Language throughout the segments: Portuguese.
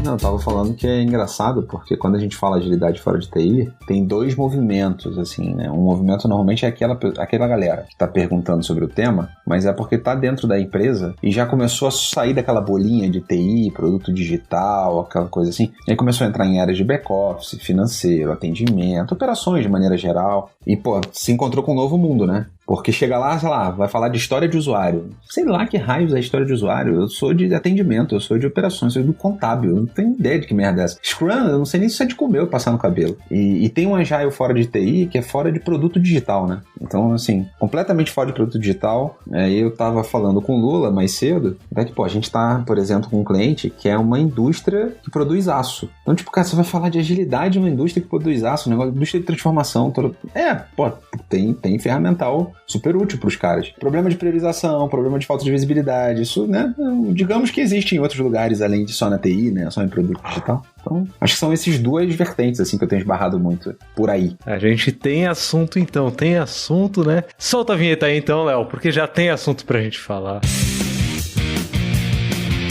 Não, eu tava falando que é engraçado, porque quando a gente fala agilidade fora de TI, tem dois movimentos, assim, né? Um movimento normalmente é aquela galera que tá perguntando sobre o tema, mas é porque tá dentro da empresa e já começou a sair daquela bolinha de TI, produto digital, aquela coisa assim. E aí começou a entrar em áreas de back-office, financeiro, atendimento, operações de maneira geral. E, pô, se encontrou com um novo mundo, né? Porque chega lá, sei lá, vai falar de história de usuário. Sei lá que raios é história de usuário. Eu sou de atendimento, eu sou de operações, eu sou do contábil. Eu não tenho ideia de que merda é essa. Scrum, eu não sei nem se é de comer ou passar no cabelo. E tem um Agile fora de TI que é fora de produto digital, né? Então, assim, completamente fora de produto digital. Eu tava falando com o Lula mais cedo, até que, pô, a gente tá, por exemplo, com um cliente que é uma indústria que produz aço. Então, tipo, cara, você vai falar de agilidade numa indústria que produz aço, um negócio de indústria de transformação. Tem ferramental super útil para os caras. Problema de priorização, problema de falta de visibilidade, isso, né, digamos que existe em outros lugares além de só na TI, né, só em produto digital. Então, acho que são esses duas vertentes, assim, que eu tenho esbarrado muito por aí. A gente tem assunto, então, né? Solta a vinheta aí, então, Léo, porque já tem assunto pra gente falar.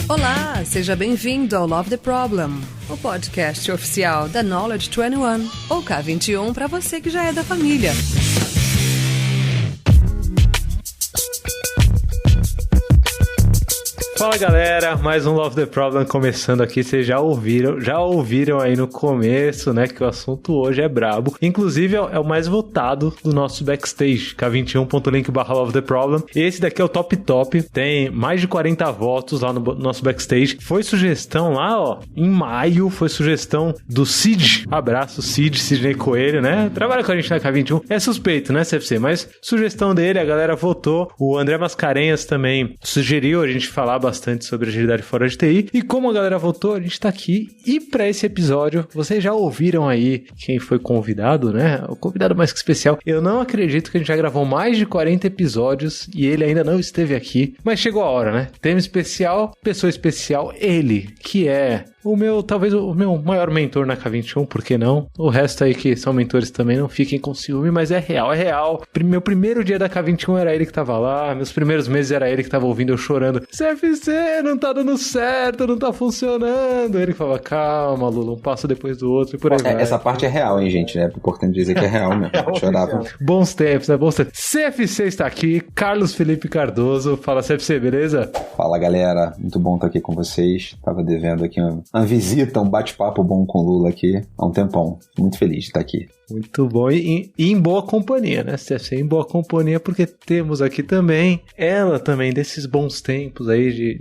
Olá, seja bem-vindo ao Love the Problem, o podcast oficial da Knowledge 21, ou K21 para você que já é da família. Fala galera, mais um Love the Problem começando aqui. Vocês já ouviram aí no começo, né, que o assunto hoje é brabo. Inclusive é o mais votado do nosso backstage, k21.link/Love the Problem. Esse daqui é o top, tem mais de 40 votos lá no nosso backstage. Foi sugestão lá, ó, em maio, foi sugestão do Cid. Abraço, Sidney Coelho, né? Trabalha com a gente na K21. É suspeito, né, CFC? Mas sugestão dele, a galera votou. O André Mascarenhas também sugeriu a gente falar bastante sobre agilidade fora de TI. E como a galera votou, a gente tá aqui. E pra esse episódio, vocês já ouviram aí quem foi convidado, né? O convidado mais que especial. Eu não acredito que a gente já gravou mais de 40 episódios e ele ainda não esteve aqui. Mas chegou a hora, né? Tema especial, pessoa especial, ele, que é talvez o meu maior mentor na K21, por que não? O resto aí que são mentores também, não fiquem com ciúme, mas é real. Meu primeiro dia da K21 era ele que tava lá, meus primeiros meses era ele que tava ouvindo eu chorando. CFC, não tá dando certo, não tá funcionando. Ele falava, calma, Lula, um passo depois do outro e por aí vai. Essa parte é real, hein, gente? É importante dizer que é real mesmo. Chorava. Bons tempos, né? Bons tempos. CFC está aqui, Carlos Felipe Cardoso. Fala, CFC, beleza? Fala, galera. Muito bom estar aqui com vocês. Tava devendo aqui uma visita, um bate-papo bom com o Lula aqui há um tempão. Muito feliz de estar aqui. Muito bom e em boa companhia, né, CFC? Em boa companhia, porque temos aqui também ela também, desses bons tempos aí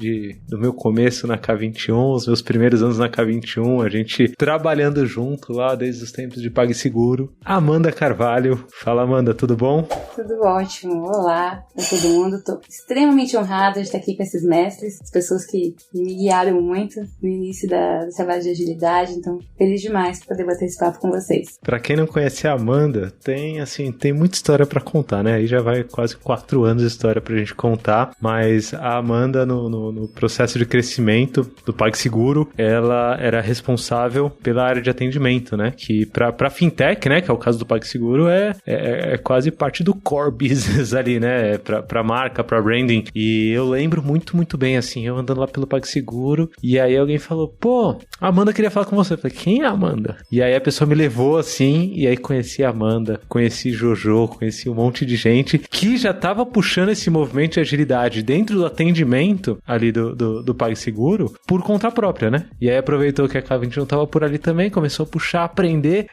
do meu começo na K21, os meus primeiros anos na K21, a gente trabalhando junto lá desde os tempos de PagSeguro. Amanda Carvalho. Fala, Amanda, tudo bom? Tudo ótimo. Olá pra todo mundo. Tô extremamente honrada de estar aqui com esses mestres, as pessoas que me guiaram muito no início da trabalho de agilidade, então feliz demais por poder bater esse papo com vocês. Pra quem não conhece a Amanda, tem muita história pra contar, né? Aí já vai quase 4 anos de história pra gente contar, mas a Amanda no processo de crescimento do PagSeguro, ela era responsável pela área de atendimento, né? Que pra fintech, né? Que é o caso do PagSeguro, é quase parte do core business ali, né? Pra marca, pra branding. E eu lembro muito bem, assim, eu andando lá pelo PagSeguro, e aí alguém falou, pô, a Amanda queria falar com você. Eu falei, quem é a Amanda? E aí a pessoa me levou assim, e aí conheci a Amanda, conheci Jojo, conheci um monte de gente que já tava puxando esse movimento de agilidade dentro do atendimento ali do PagSeguro por conta própria, né? E aí aproveitou que a K21 tava por ali também, começou a puxar, aprender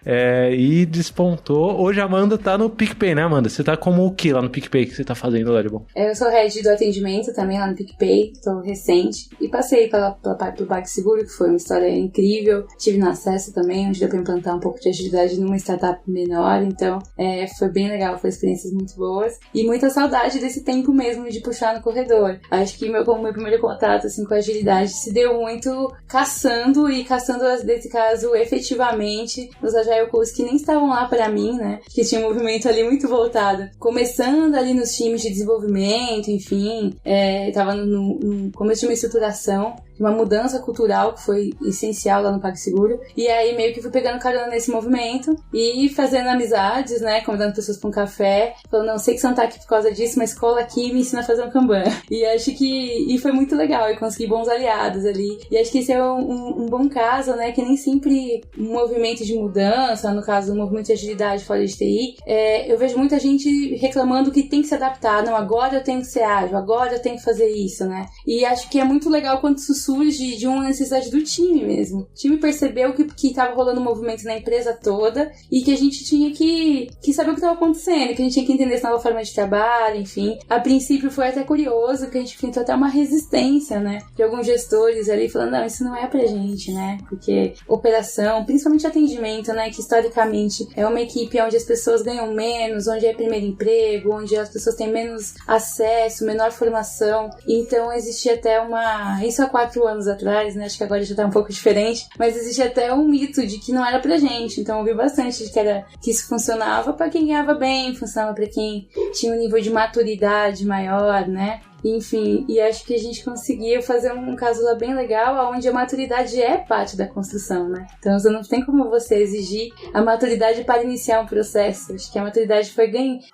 e despontou. Hoje a Amanda tá no PicPay, né, Amanda? Você tá como o que lá no PicPay que você tá fazendo lá de bom? Eu sou head do atendimento também lá no PicPay, tô recente e passei pela parte do PagSeguro, que foi uma história incrível. Tive no acesso também, onde deu pra implantar um pouco de agilidade numa startup menor, então foi bem legal, foi experiências muito boas e muita saudade desse tempo mesmo de puxar no corredor. Acho que meu primeiro contato assim, com a agilidade se deu muito caçando, nesse caso, efetivamente, os Agile Coaches que nem estavam lá pra mim, né, que tinha um movimento ali muito voltado, começando ali nos times de desenvolvimento, enfim, tava no começo de uma estruturação uma mudança cultural que foi essencial lá no PagSeguro. E aí meio que fui pegando carona nesse movimento e fazendo amizades, né, convidando pessoas para um café, falando, não sei que você não tá aqui por causa disso, mas cola aqui e me ensina a fazer um Kanban. E acho que foi muito legal, eu consegui bons aliados ali. E acho que esse é um bom caso, né, que nem sempre um movimento de mudança, no caso do movimento de agilidade fora de TI, eu vejo muita gente reclamando que tem que se adaptar, não, agora eu tenho que ser ágil, agora eu tenho que fazer isso, né? E acho que é muito legal quando isso surge de uma necessidade do time mesmo. O time percebeu que tava rolando um movimento na empresa toda e que a gente tinha que saber o que estava acontecendo, que a gente tinha que entender essa nova forma de trabalho, enfim. A princípio foi até curioso, que a gente enfrentou até uma resistência, né? De alguns gestores ali falando, não, isso não é pra gente, né? Porque operação, principalmente atendimento, né? Que historicamente é uma equipe onde as pessoas ganham menos, onde é primeiro emprego, onde as pessoas têm menos acesso, menor formação. Então existia até isso há 4 anos atrás, né? Acho que agora já tá um pouco diferente, mas existia até um mito de que não era pra gente. Então eu ouvi bastante de que isso funcionava pra quem ganhava bem, funcionava pra quem tinha um nível de maturidade maior, né? Enfim, e acho que a gente conseguiu fazer um caso lá bem legal, onde a maturidade é parte da construção, né? Então você não tem como você exigir a maturidade para iniciar um processo. Acho que a maturidade foi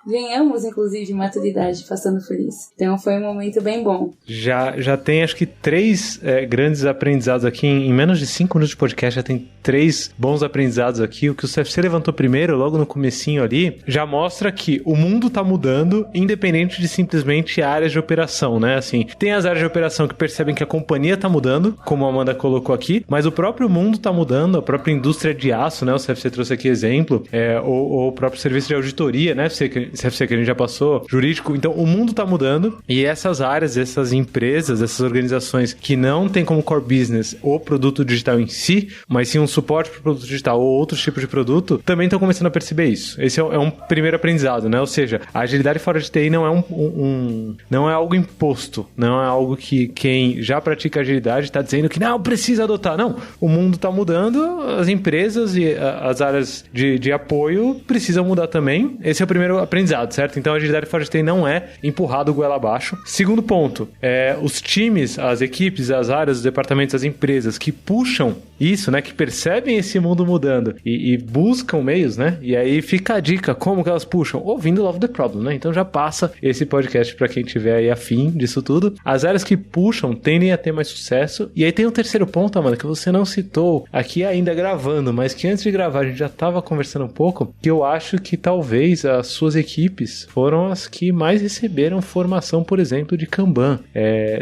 ganhamos, inclusive, maturidade passando por isso. Então foi um momento bem bom. Já tem, acho que 3 grandes aprendizados aqui. Em menos de 5 minutos de podcast, já tem 3 bons aprendizados aqui. O que o CFC levantou primeiro, logo no comecinho ali, já mostra que o mundo tá mudando, independente de simplesmente áreas de operação, né? Assim, tem as áreas de operação que percebem que a companhia tá mudando, como a Amanda colocou aqui, mas o próprio mundo tá mudando, a própria indústria de aço, né? O CFC trouxe aqui exemplo, ou o próprio serviço de auditoria, né? CFC que a gente já passou, jurídico. Então, o mundo tá mudando e essas áreas, essas empresas, essas organizações que não tem como core business o produto digital em si, mas sim um suporte para o produto digital ou outros tipos de produto, também estão começando a perceber isso. Esse é um primeiro aprendizado, né? Ou seja, a agilidade fora de TI não é não é algo imposto, não é algo que quem já pratica agilidade está dizendo que não, precisa adotar. Não, o mundo está mudando, as empresas e as áreas de apoio precisam mudar também. Esse é o primeiro aprendizado, certo? Então a agilidade fora de TI não é empurrado goela abaixo. Segundo ponto, os times, as equipes, as áreas, os departamentos, as empresas que puxam isso, né, que percebem esse mundo mudando e buscam meios, né, e aí fica a dica, como que elas puxam? Ouvindo Love the Problem, né, então já passa esse podcast para quem tiver aí afim disso tudo. As áreas que puxam tendem a ter mais sucesso. E aí tem um terceiro ponto, Amanda, que você não citou aqui ainda gravando, mas que antes de gravar a gente já estava conversando um pouco, que eu acho que talvez as suas equipes foram as que mais receberam formação, por exemplo, de Kanban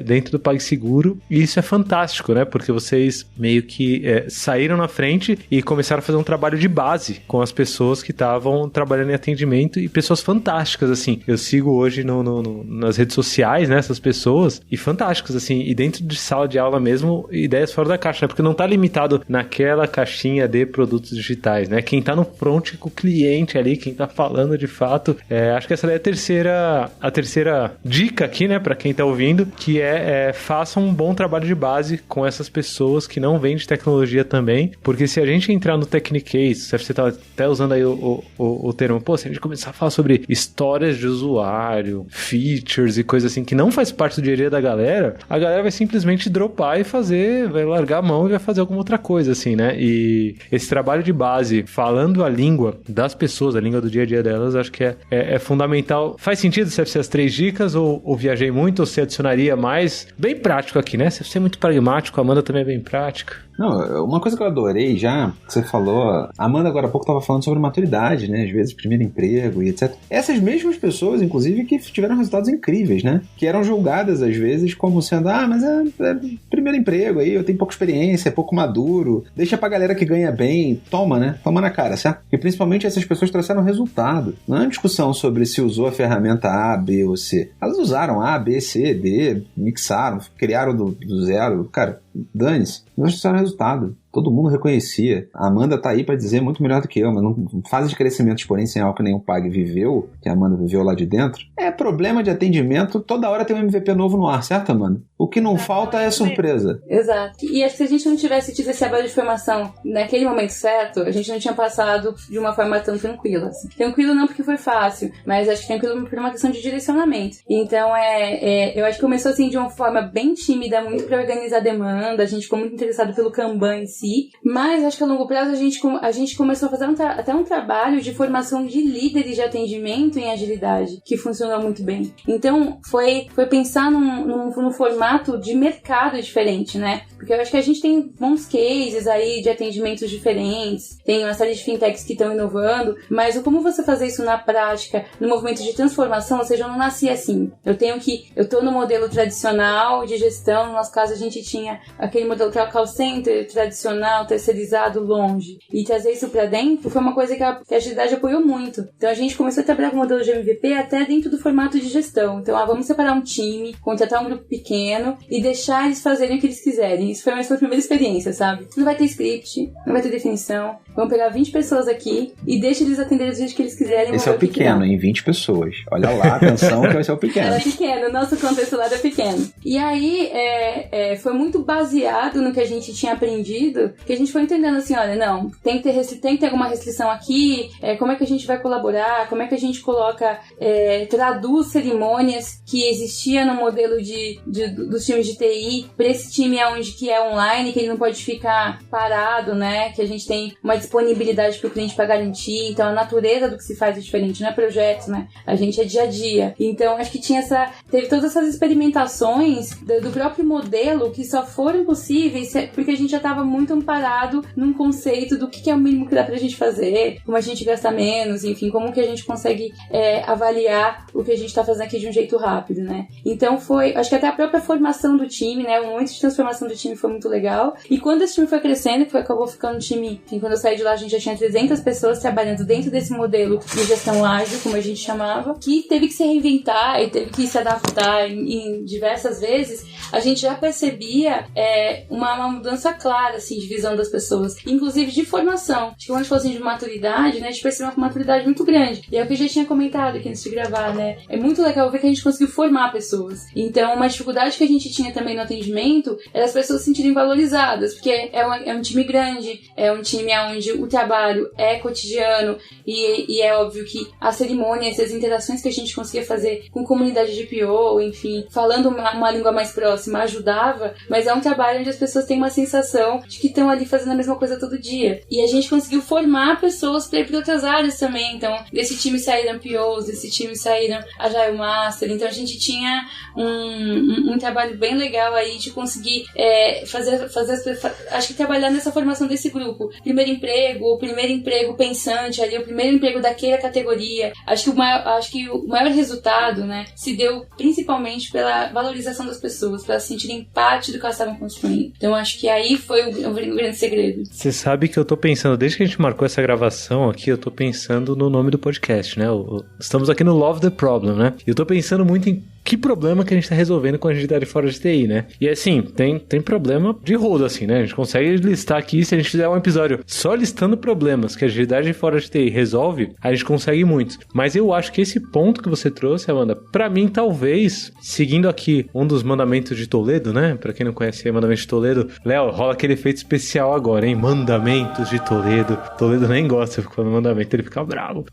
dentro do PagSeguro, e isso é fantástico, né, porque vocês meio que saíram na frente e começaram a fazer um trabalho de base com as pessoas que estavam trabalhando em atendimento, e pessoas fantásticas, assim. Eu sigo hoje nas redes sociais, né, essas pessoas, e fantásticas, assim, e dentro de sala de aula mesmo, ideias fora da caixa, né, porque não tá limitado naquela caixinha de produtos digitais, né, quem tá no front com o cliente ali, quem tá falando de fato, acho que essa é a terceira dica aqui, né, pra quem tá ouvindo, que faça um bom trabalho de base com essas pessoas que não vêm de tecnologia também, porque se a gente entrar no Technicase, você tá até usando aí o termo, se a gente começar a falar sobre histórias de usuário, features e coisas assim que não faz parte do dia a dia da galera, a galera vai simplesmente dropar e vai largar a mão e vai fazer alguma outra coisa, assim, né? E esse trabalho de base, falando a língua das pessoas, a língua do dia a dia delas, acho que é fundamental. Faz sentido se ser as 3 dicas, ou viajei muito, ou você adicionaria mais? Bem prático aqui, né? Você é muito pragmático, a Amanda também é bem prática. Não, uma coisa que eu adorei já, que você falou, a Amanda agora há pouco estava falando sobre maturidade, né? Às vezes primeiro emprego e etc. Essas mesmas pessoas, inclusive, que tiveram resultados incríveis, né? Que eram julgadas às vezes como sendo, mas é primeiro emprego aí, eu tenho pouca experiência, é pouco maduro, deixa pra galera que ganha bem, toma, né? Toma na cara, certo? E principalmente essas pessoas trouxeram resultado. Não é uma discussão sobre se usou a ferramenta A, B ou C. Elas usaram A, B, C, D, mixaram, criaram do zero. Cara, dane-se. Nós trouxeram resultado. todo mundo reconhecia. A Amanda tá aí pra dizer muito melhor do que eu, mas não fase de crescimento exponencial que nem o Pag viveu, que a Amanda viveu lá de dentro, é problema de atendimento, toda hora tem um MVP novo no ar, certo, Amanda? O que não falta é surpresa. Exato. E acho que se a gente não tivesse tido esse trabalho de formação naquele momento certo, a gente não tinha passado de uma forma tão tranquila. Assim. Tranquilo não porque foi fácil, mas acho que tranquilo por uma questão de direcionamento. Então, eu acho que começou assim de uma forma bem tímida, muito pra organizar a demanda, a gente ficou muito interessado pelo Kanban em si, mas acho que a longo prazo a gente começou a fazer até um trabalho de formação de líderes de atendimento em agilidade, que funcionou muito bem. Então, foi pensar num formato de mercado diferente, né? Porque eu acho que a gente tem bons cases aí de atendimentos diferentes, tem uma série de fintechs que estão inovando, mas como você fazer isso na prática, no movimento de transformação, ou seja, eu não nasci assim. Eu tô no modelo tradicional de gestão, no nosso caso a gente tinha aquele modelo call center tradicional, terceirizado, longe. E trazer isso pra dentro foi uma coisa que a agilidade apoiou muito. Então a gente começou a trabalhar com o modelo de MVP até dentro do formato de gestão. Então, vamos separar um time, contratar um grupo pequeno e deixar eles fazerem o que eles quiserem. Isso foi a minha primeira experiência, sabe? Não vai ter script, não vai ter definição. Vamos pegar 20 pessoas aqui e deixa eles atenderem do jeito que eles quiserem. Esse é o pequeno, em 20 pessoas. Olha lá, atenção que vai ser o pequeno. Era pequeno, o nosso contexto lá era pequeno. E aí, foi muito baseado no que a gente tinha aprendido, que a gente foi entendendo assim, olha, não, tem que ter alguma restrição aqui, como é que a gente vai colaborar, como é que a gente coloca, traduz cerimônias que existia no modelo dos times de TI para esse time que é online, que ele não pode ficar parado, né, que a gente tem uma disponibilidade para o cliente para garantir, então a natureza do que se faz é diferente, não é projeto, né, a gente é dia a dia. Então acho que teve todas essas experimentações do próprio modelo que só foram possíveis porque a gente já estava muito amparado num conceito do que é o mínimo que dá pra gente fazer, como a gente gasta menos, enfim, como que a gente consegue avaliar o que a gente tá fazendo aqui de um jeito rápido, né? Então acho que até a própria formação do time, né, o momento de transformação do time foi muito legal, e quando esse time foi crescendo, que acabou ficando um time, enfim, quando eu saí de lá a gente já tinha 300 pessoas trabalhando dentro desse modelo de gestão ágil, como a gente chamava, que teve que se reinventar e teve que se adaptar em diversas vezes, a gente já percebia uma mudança clara, assim, de visão das pessoas, inclusive de formação. Acho que quando a gente falou assim de maturidade, né, a gente percebeu uma maturidade muito grande. E é o que eu já tinha comentado aqui antes de gravar, né, é muito legal ver que a gente conseguiu formar pessoas. Então, uma dificuldade que a gente tinha também no atendimento era as pessoas se sentirem valorizadas, porque é um time grande, é um time onde o trabalho é cotidiano e é óbvio que as cerimônias, as interações que a gente conseguia fazer com comunidade de PO, enfim, falando uma língua mais próxima, ajudava, mas é um trabalho onde as pessoas têm uma sensação de que estão ali fazendo a mesma coisa todo dia. E a gente conseguiu formar pessoas para ir para outras áreas também. Então, desse time saíram POs, desse time saíram Agile Master. Então, a gente tinha um trabalho bem legal aí de conseguir acho que trabalhar nessa formação desse grupo. Primeiro emprego pensante ali, o primeiro emprego daquela categoria. Acho que o maior resultado, né, se deu principalmente pela valorização das pessoas, para elas sentirem parte do que elas estavam construindo. Então, acho que aí foi o grande segredo. Você sabe que eu tô pensando, desde que a gente marcou essa gravação aqui, eu tô pensando no nome do podcast, né? Estamos aqui no Love the Problem, né? E eu tô pensando muito em que problema que a gente tá resolvendo com a agilidade fora de TI, né? E assim, tem problema de rodo, assim, né? A gente consegue listar aqui, se a gente fizer um episódio só listando problemas que a agilidade fora de TI resolve, a gente consegue muitos. Mas eu acho que esse ponto que você trouxe, Amanda, pra mim, talvez, seguindo aqui um dos mandamentos de Toledo, né? Pra quem não conhece mandamentos de Toledo, Léo, rola aquele efeito especial agora, hein? Mandamentos de Toledo. Toledo nem gosta de ficar no mandamento, ele fica bravo.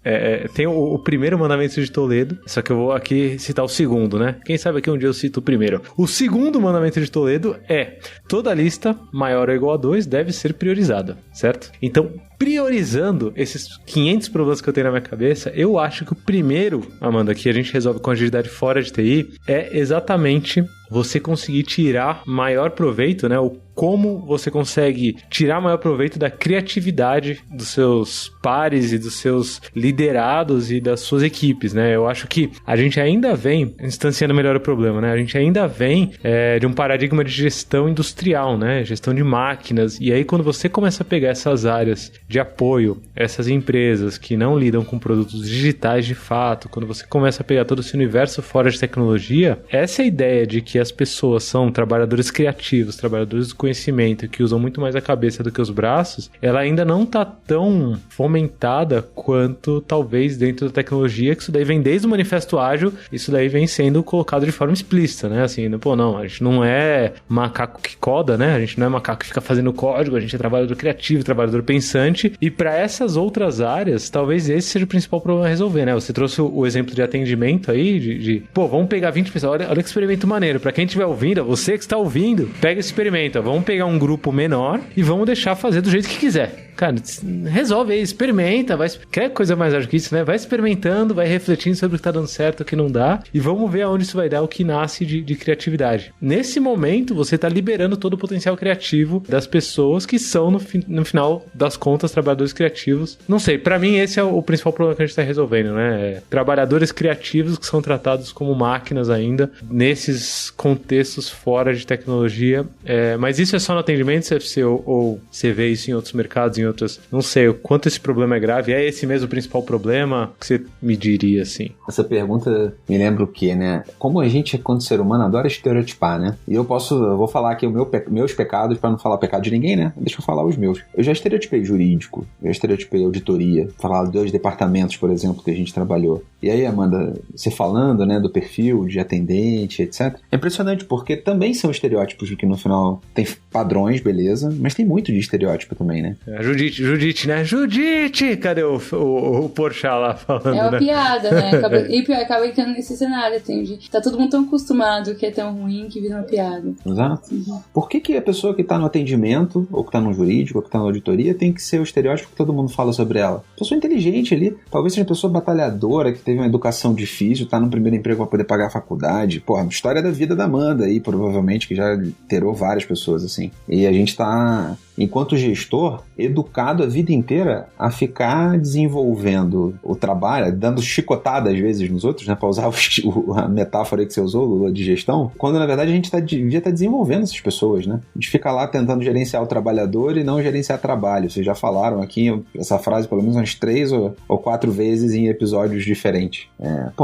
Tem o primeiro mandamento de Toledo, só que eu vou aqui citar o segundo, né? Quem sabe aqui um dia eu cito o primeiro. O segundo mandamento de Toledo é: toda lista maior ou igual a 2 deve ser priorizada, certo? Então, priorizando esses 500 problemas que eu tenho na minha cabeça, eu acho que o primeiro, Amanda, que a gente resolve com agilidade fora de TI é exatamente você conseguir tirar maior proveito, né? O como você consegue tirar maior proveito da criatividade dos seus pares e dos seus liderados e das suas equipes, né? Eu acho que a gente ainda vem instanciando melhor o problema, né? A gente ainda vem de um paradigma de gestão industrial, né? Gestão de máquinas. E aí, quando você começa a pegar essas áreas de apoio, essas empresas que não lidam com produtos digitais de fato, quando você começa a pegar todo esse universo fora de tecnologia, essa ideia de que as pessoas são trabalhadores criativos, trabalhadores conhecimento que usam muito mais a cabeça do que os braços, ela ainda não tá tão fomentada quanto talvez dentro da tecnologia, que isso daí vem desde o Manifesto Ágil, isso daí vem sendo colocado de forma explícita, né? Assim, não, a gente não é macaco que coda, né? A gente não é macaco que fica fazendo código, a gente é trabalhador criativo, trabalhador pensante, e para essas outras áreas, talvez esse seja o principal problema a resolver, né? Você trouxe o exemplo de atendimento aí, vamos pegar 20 pessoas, olha que experimento maneiro, para quem estiver ouvindo, você que está ouvindo, pega esse experimento, vamos pegar um grupo menor e vamos deixar fazer do jeito que quiser. Cara, resolve aí, experimenta, quer coisa mais ágil que isso, né? Vai experimentando, vai refletindo sobre o que tá dando certo, o que não dá, e vamos ver aonde isso vai dar, o que nasce de criatividade. Nesse momento, você tá liberando todo o potencial criativo das pessoas que são, no final das contas, trabalhadores criativos. Não sei, pra mim esse é o principal problema que a gente tá resolvendo, né? Trabalhadores criativos que são tratados como máquinas ainda, nesses contextos fora de tecnologia. Mas isso é só no atendimento, CFC, ou você vê isso em outros mercados, em outras... Não sei o quanto esse problema é grave. É esse mesmo o principal problema? O que você me diria, assim? Essa pergunta me lembra o quê, né? Como a gente, quando ser humano, adora estereotipar, né? E eu vou falar aqui meus pecados, pra não falar pecado de ninguém, né? Deixa eu falar os meus. Eu já estereotipei jurídico, já estereotipei auditoria, falar de 2 departamentos, por exemplo, que a gente trabalhou. E aí, Amanda, você falando, né, do perfil de atendente, etc. É impressionante, porque também são estereótipos que no final tem padrões, beleza, mas tem muito de estereótipo também, né? Judite, né? Judite! Cadê o Porchat lá falando, É uma né? piada, né? Acaba entrando nesse cenário, entende? Tá todo mundo tão acostumado que é tão ruim que vira uma piada. Exato. Por que a pessoa que tá no atendimento, ou que tá no jurídico, ou que tá na auditoria, tem que ser o estereótipo que todo mundo fala sobre ela? Pessoa inteligente ali, talvez seja uma pessoa batalhadora, que teve uma educação difícil, tá no primeiro emprego pra poder pagar a faculdade. Porra, história da vida da Amanda aí, provavelmente, que já terou várias pessoas assim. E a gente tá, enquanto gestor, educado a vida inteira a ficar desenvolvendo o trabalho, dando chicotada às vezes nos outros, né, pra usar a metáfora que você usou, Lula, de gestão, quando na verdade a gente devia estar desenvolvendo essas pessoas, né? A gente fica lá tentando gerenciar o trabalhador e não gerenciar trabalho. Vocês já falaram aqui essa frase pelo menos umas 3 ou 4 vezes em episódios diferentes.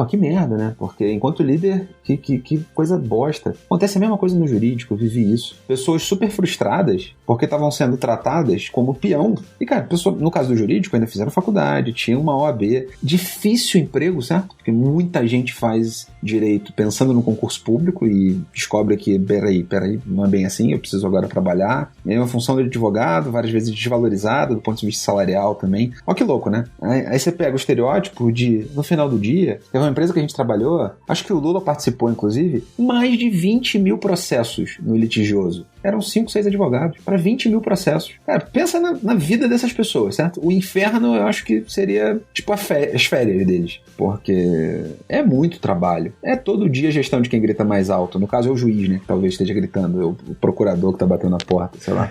Que merda, né? Porque enquanto líder, que coisa bosta. Acontece a mesma coisa no jurídico, eu vivi isso. Pessoas super frustradas porque estavam sendo tratadas como peão. E, cara, no caso do jurídico, ainda fizeram faculdade, tinha uma OAB. Difícil emprego, certo? Porque muita gente faz direito pensando no concurso público e descobre que, peraí, não é bem assim, eu preciso agora trabalhar. E aí uma função de advogado, várias vezes desvalorizada do ponto de vista salarial também. Ó, que louco, né? Aí você pega o estereótipo de, no final do dia, teve uma empresa que a gente trabalhou, acho que o Lula participou, inclusive, mais de 20 mil processos no litigioso. Eram 5, 6 advogados para 20 mil processos. Cara, pensa na vida dessas pessoas, certo? O inferno eu acho que seria tipo as férias deles, porque é muito trabalho. É todo dia a gestão de quem grita mais alto. No caso é o juiz, né? Que talvez esteja gritando, o procurador que tá batendo na porta, sei lá.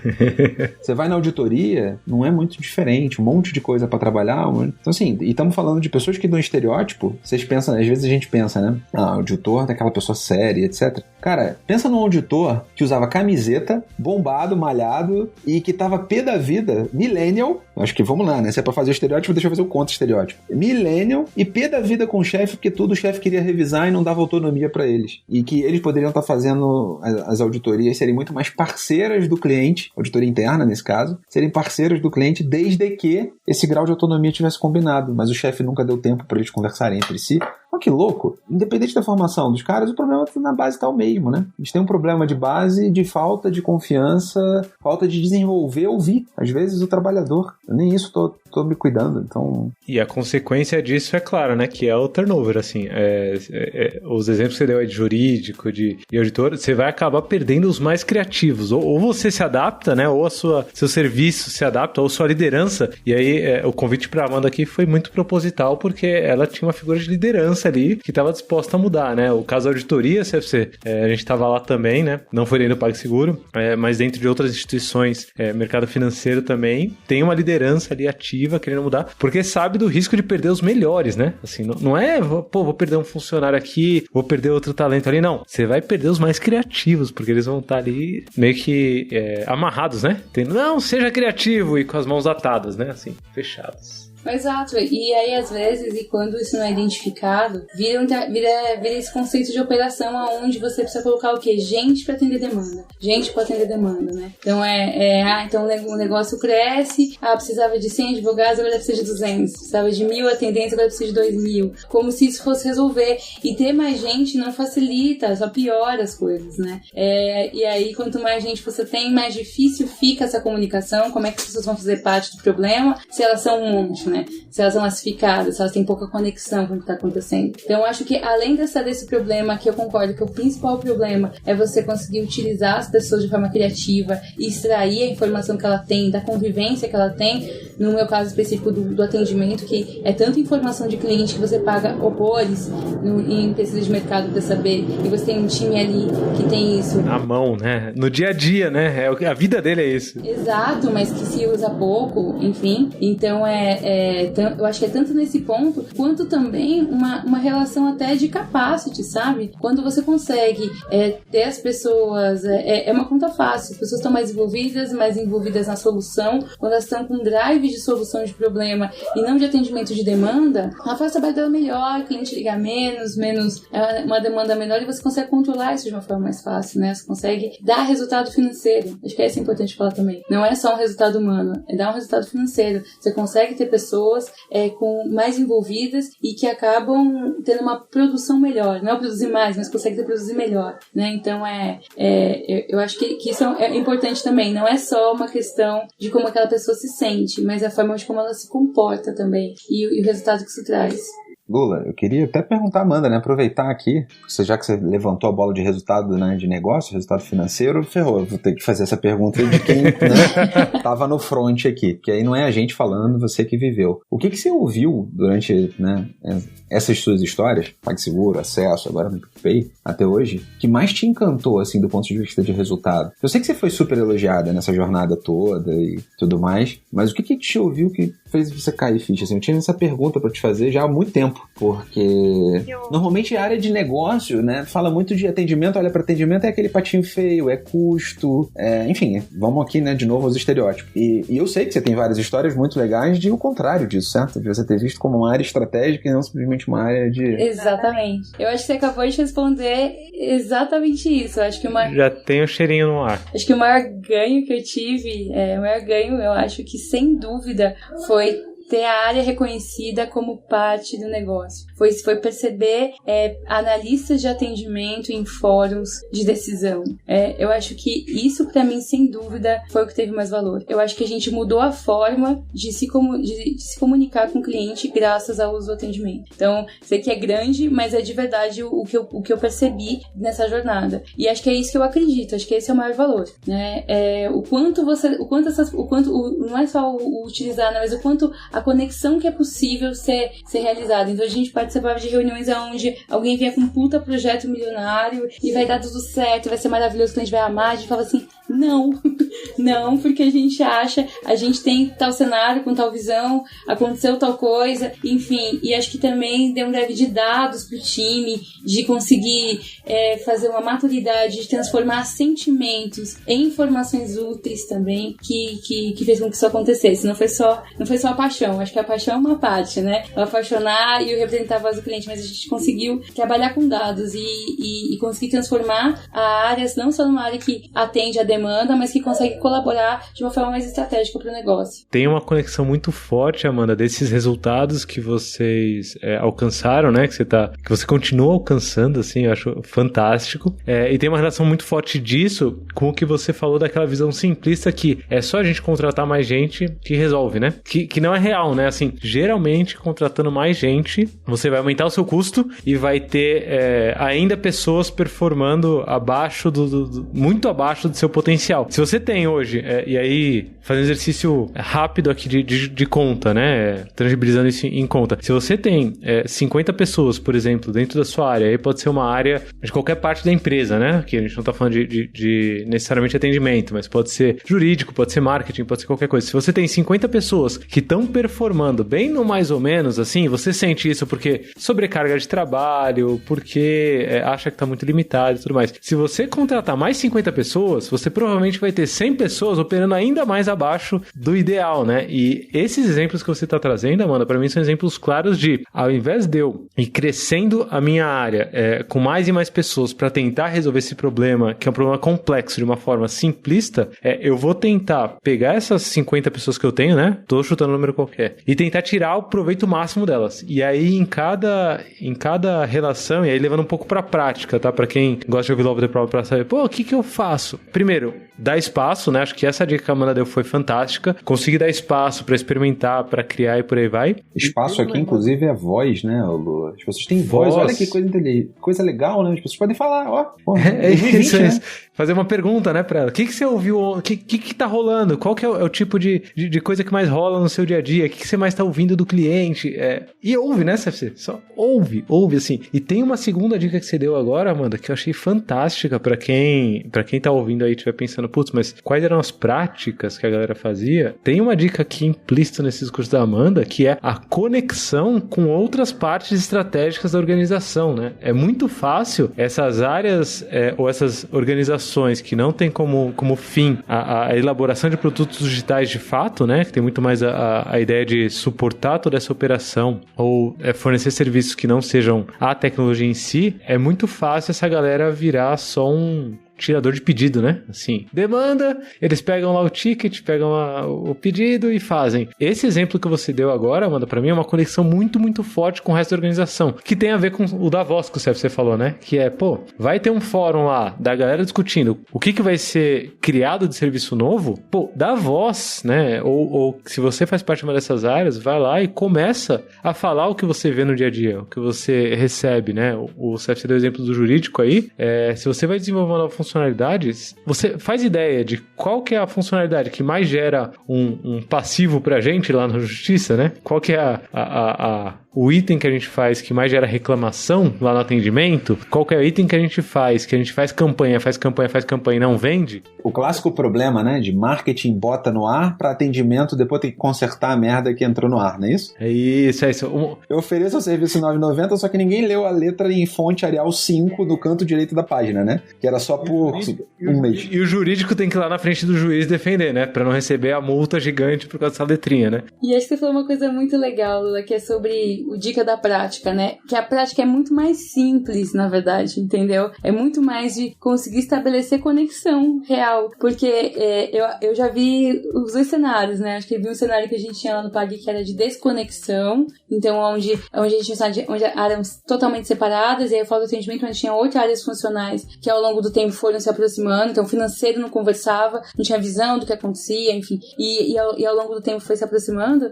Você vai na auditoria, não é muito diferente, um monte de coisa para trabalhar. Então assim, e estamos falando de pessoas que dão estereótipo. Vocês pensam, às vezes a gente pensa, né? Auditor daquela pessoa séria, etc. Cara, pensa num auditor que usava camiseta, bombado, malhado e que tava pé da vida, millennial, acho que vamos lá, né? Se é pra fazer o estereótipo, deixa eu fazer o contra-estereótipo. Millennial e pé da vida com o chefe, porque tudo o chefe queria revisar e não dava autonomia pra eles. E que eles poderiam estar fazendo, as auditorias serem muito mais parceiras do cliente, auditoria interna nesse caso, serem parceiras do cliente desde que esse grau de autonomia tivesse combinado, mas o chefe nunca deu tempo pra eles conversarem entre si. Olha que louco! Independente da formação dos caras, o problema na base tá o mesmo, né? Eles têm um problema de base, de falta de confiança, falta de desenvolver, ouvir. Às vezes o trabalhador, nem isso tô me cuidando, então... E a consequência disso é claro, né? Que é o turnover, assim. Os exemplos que você deu aí de jurídico, de auditor, você vai acabar perdendo os mais criativos. Ou você se adapta, né? Ou seu serviço se adapta, ou sua liderança. E aí, o convite pra Amanda aqui foi muito proposital, porque ela tinha uma figura de liderança ali, que estava disposta a mudar, né? O caso da auditoria, CFC, a gente estava lá também, né? Não foi dentro do PagSeguro, mas dentro de outras instituições, mercado financeiro também, tem uma liderança ali ativa, querendo mudar, porque sabe do risco de perder os melhores, né? Assim, não é, vou perder um funcionário aqui, vou perder outro talento ali, não. Você vai perder os mais criativos, porque eles vão estar ali meio que amarrados, né? Não, seja criativo e com as mãos atadas, né? Assim, fechadas. Exato, e aí às vezes, e quando isso não é identificado, vira esse conceito de operação onde você precisa colocar o quê? Gente para atender demanda. Gente para atender demanda, né? Então então o negócio cresce, precisava de 100 advogados, agora precisa de 200. Precisava de 1.000 atendentes, agora precisa de 2.000. Como se isso fosse resolver. E ter mais gente não facilita, só piora as coisas, né? E aí, quanto mais gente você tem, mais difícil fica essa comunicação, como é que as pessoas vão fazer parte do problema, se elas são um monte, né? Se elas são massificadas, se elas têm pouca conexão com o que está acontecendo. Então, eu acho que além desse problema, que eu concordo que o principal problema é você conseguir utilizar as pessoas de forma criativa e extrair a informação que ela tem, da convivência que ela tem, no meu caso específico do atendimento, que é tanta informação de cliente que você paga horrores em pesquisa de mercado para saber, e você tem um time ali que tem isso na mão, né? No dia a dia, né? A vida dele é isso. Exato, mas que se usa pouco, enfim. Então, eu acho que é tanto nesse ponto, quanto também uma relação até de capacity, sabe? Quando você consegue ter as pessoas, é uma conta fácil, as pessoas estão mais envolvidas na solução, quando elas estão com drive de solução de problema e não de atendimento de demanda, ela faz o trabalho dela melhor, o cliente liga menos, uma demanda menor, e você consegue controlar isso de uma forma mais fácil, né? Você consegue dar resultado financeiro. Acho que é importante falar também. Não é só um resultado humano, é dar um resultado financeiro. Você consegue ter pessoas mais envolvidas e que acabam tendo uma produção melhor. Não é produzir mais, mas consegue produzir melhor, né? Então, eu acho que isso é importante também. Não é só uma questão de como aquela pessoa se sente, mas a forma de como ela se comporta também e o resultado que isso traz. Lula, eu queria até perguntar a Amanda, né? Aproveitar aqui, já que você levantou a bola de resultado, né, de negócio, resultado financeiro, ferrou. Eu vou ter que fazer essa pergunta de quem, né, tava no front aqui, porque aí não é a gente falando, você que viveu. O que você ouviu durante, né, essas suas histórias, PagSeguro, Acesso, agora no PicPay, até hoje, que mais te encantou, assim, do ponto de vista de resultado? Eu sei que você foi super elogiada nessa jornada toda e tudo mais, mas o que te ouviu que fez você cair ficha? Assim, eu tinha essa pergunta pra te fazer já há muito tempo, porque normalmente a área de negócio, né, fala muito de atendimento, olha, para atendimento é aquele patinho feio, é custo, enfim, vamos aqui, né, de novo aos estereótipos. E eu sei que você tem várias histórias muito legais de o contrário disso, certo? De você ter visto como uma área estratégica e não simplesmente uma área de... Exatamente. Eu acho que você acabou de responder exatamente isso. Eu acho que já tem o cheirinho no ar. Acho que o maior ganho que eu tive, eu acho que sem dúvida foi ter a área reconhecida como parte do negócio. Foi perceber analistas de atendimento em fóruns de decisão. Eu acho que isso, pra mim, sem dúvida, foi o que teve mais valor. Eu acho que a gente mudou a forma de se comunicar com o cliente graças ao uso do atendimento. Então, sei que é grande, mas é de verdade o que eu percebi nessa jornada. E acho que é isso que eu acredito. Acho que esse é o maior valor, né? Não é só o utilizar, né, mas o quanto a conexão que é possível ser realizada. Então a gente participava de reuniões onde alguém vinha com um puta projeto milionário e vai dar tudo certo, vai ser maravilhoso, o cliente vai amar, a gente fala assim, não, porque a gente tem tal cenário com tal visão, aconteceu tal coisa, enfim, e acho que também deu um drive de dados pro time, de conseguir fazer uma maturidade, de transformar sentimentos em informações úteis também, que fez com que isso acontecesse. Não foi só a paixão, acho que a paixão é uma parte, né? O apaixonar e o representar a voz do cliente, mas a gente conseguiu trabalhar com dados e conseguir transformar a área, não só numa área que atende a demanda, mas que consegue colaborar de uma forma mais estratégica para o negócio. Tem uma conexão muito forte, Amanda, desses resultados que vocês alcançaram, né? Que você continua alcançando, assim, eu acho fantástico. E tem uma relação muito forte disso com o que você falou daquela visão simplista que é só a gente contratar mais gente que resolve, né? Que não é real, né? Assim, geralmente, contratando mais gente, você vai aumentar o seu custo e vai ter ainda pessoas performando abaixo muito abaixo do seu potencial. Se você tem hoje, e aí, fazendo um exercício rápido aqui de conta, né? Tangibilizando isso em conta. Se você tem 50 pessoas, por exemplo, dentro da sua área, aí pode ser uma área de qualquer parte da empresa, né? Que a gente não tá falando de necessariamente atendimento, mas pode ser jurídico, pode ser marketing, pode ser qualquer coisa. Se você tem 50 pessoas que estão performando bem no mais ou menos, assim, você sente isso porque sobrecarga de trabalho, porque acha que tá muito limitado e tudo mais. Se você contratar mais 50 pessoas, você provavelmente vai ter 100 pessoas operando ainda mais abaixo do ideal, né? E esses exemplos que você está trazendo, Amanda, para mim são exemplos claros de, ao invés de eu ir crescendo a minha área com mais e mais pessoas para tentar resolver esse problema, que é um problema complexo de uma forma simplista, eu vou tentar pegar essas 50 pessoas que eu tenho, né? Tô chutando um número qualquer. E tentar tirar o proveito máximo delas. E aí, em cada relação, e aí levando um pouco pra prática, tá? Pra quem gosta de ouvir Love the Problem pra saber, o que eu faço? Primeiro, dar espaço, né? Acho que essa dica que a Amanda deu foi fantástica. Conseguir dar espaço pra experimentar, pra criar e por aí vai. Espaço aqui, inclusive, é voz, né, Lu? As pessoas têm voz. Olha que coisa legal, né? As pessoas podem falar, ó. É isso, né? Fazer uma pergunta, né, pra ela. O que você ouviu? O que tá rolando? Qual que é o tipo de coisa que mais rola no seu dia a dia? O que você mais tá ouvindo do cliente? E ouve, né, CFC? Só ouve, assim. E tem uma segunda dica que você deu agora, Amanda, que eu achei fantástica pra quem tá ouvindo aí e estiver pensando, putz, mas quais eram as práticas que a galera fazia? Tem uma dica aqui implícita nesses cursos da Amanda, que é a conexão com outras partes estratégicas da organização, né? É muito fácil essas áreas ou essas organizações que não tem como fim a elaboração de produtos digitais de fato, né? Que tem muito mais a ideia de suportar toda essa operação ou fornecer serviços que não sejam a tecnologia em si. É muito fácil essa galera virar só um tirador de pedido, né? Assim, demanda, eles pegam lá o ticket, pegam lá o pedido e fazem. Esse exemplo que você deu agora, Amanda, pra mim é uma conexão muito, muito forte com o resto da organização, que tem a ver com o Davos que o CFC falou, né? Que vai ter um fórum lá da galera discutindo o que vai ser criado de serviço novo, dá voz, né? Ou se você faz parte de uma dessas áreas, vai lá e começa a falar o que você vê no dia a dia, o que você recebe, né? O CFC deu o exemplo do jurídico aí, se você vai desenvolver uma nova funcionalidades, você faz ideia de qual que é a funcionalidade que mais gera um passivo pra gente lá na justiça, né? Qual que é o item que a gente faz que mais gera reclamação lá no atendimento? Qual que é o item que a gente faz campanha e não vende? O clássico problema, né? De marketing bota no ar para atendimento, depois tem que consertar a merda que entrou no ar, não é isso? É isso. Eu ofereço o serviço R$ 9,90, só que ninguém leu a letra em fonte Arial 5 no canto direito da página, né? Que era só por um mês. E o jurídico tem que ir lá na frente do juiz defender, né? Pra não receber a multa gigante por causa dessa letrinha, né? E acho que você falou uma coisa muito legal, Lula, que é sobre o dica da prática, né? Que a prática é muito mais simples, na verdade, entendeu? É muito mais de conseguir estabelecer conexão real. Porque eu já vi os dois cenários, né? Acho que eu vi um cenário que a gente tinha lá no PAG que era de desconexão, então onde a gente onde áreas totalmente separadas, e aí eu falo do atendimento, onde tinha 8 áreas funcionais que ao longo do tempo foram se aproximando, então o financeiro não conversava, não tinha visão do que acontecia, enfim, e ao longo do tempo foi se aproximando,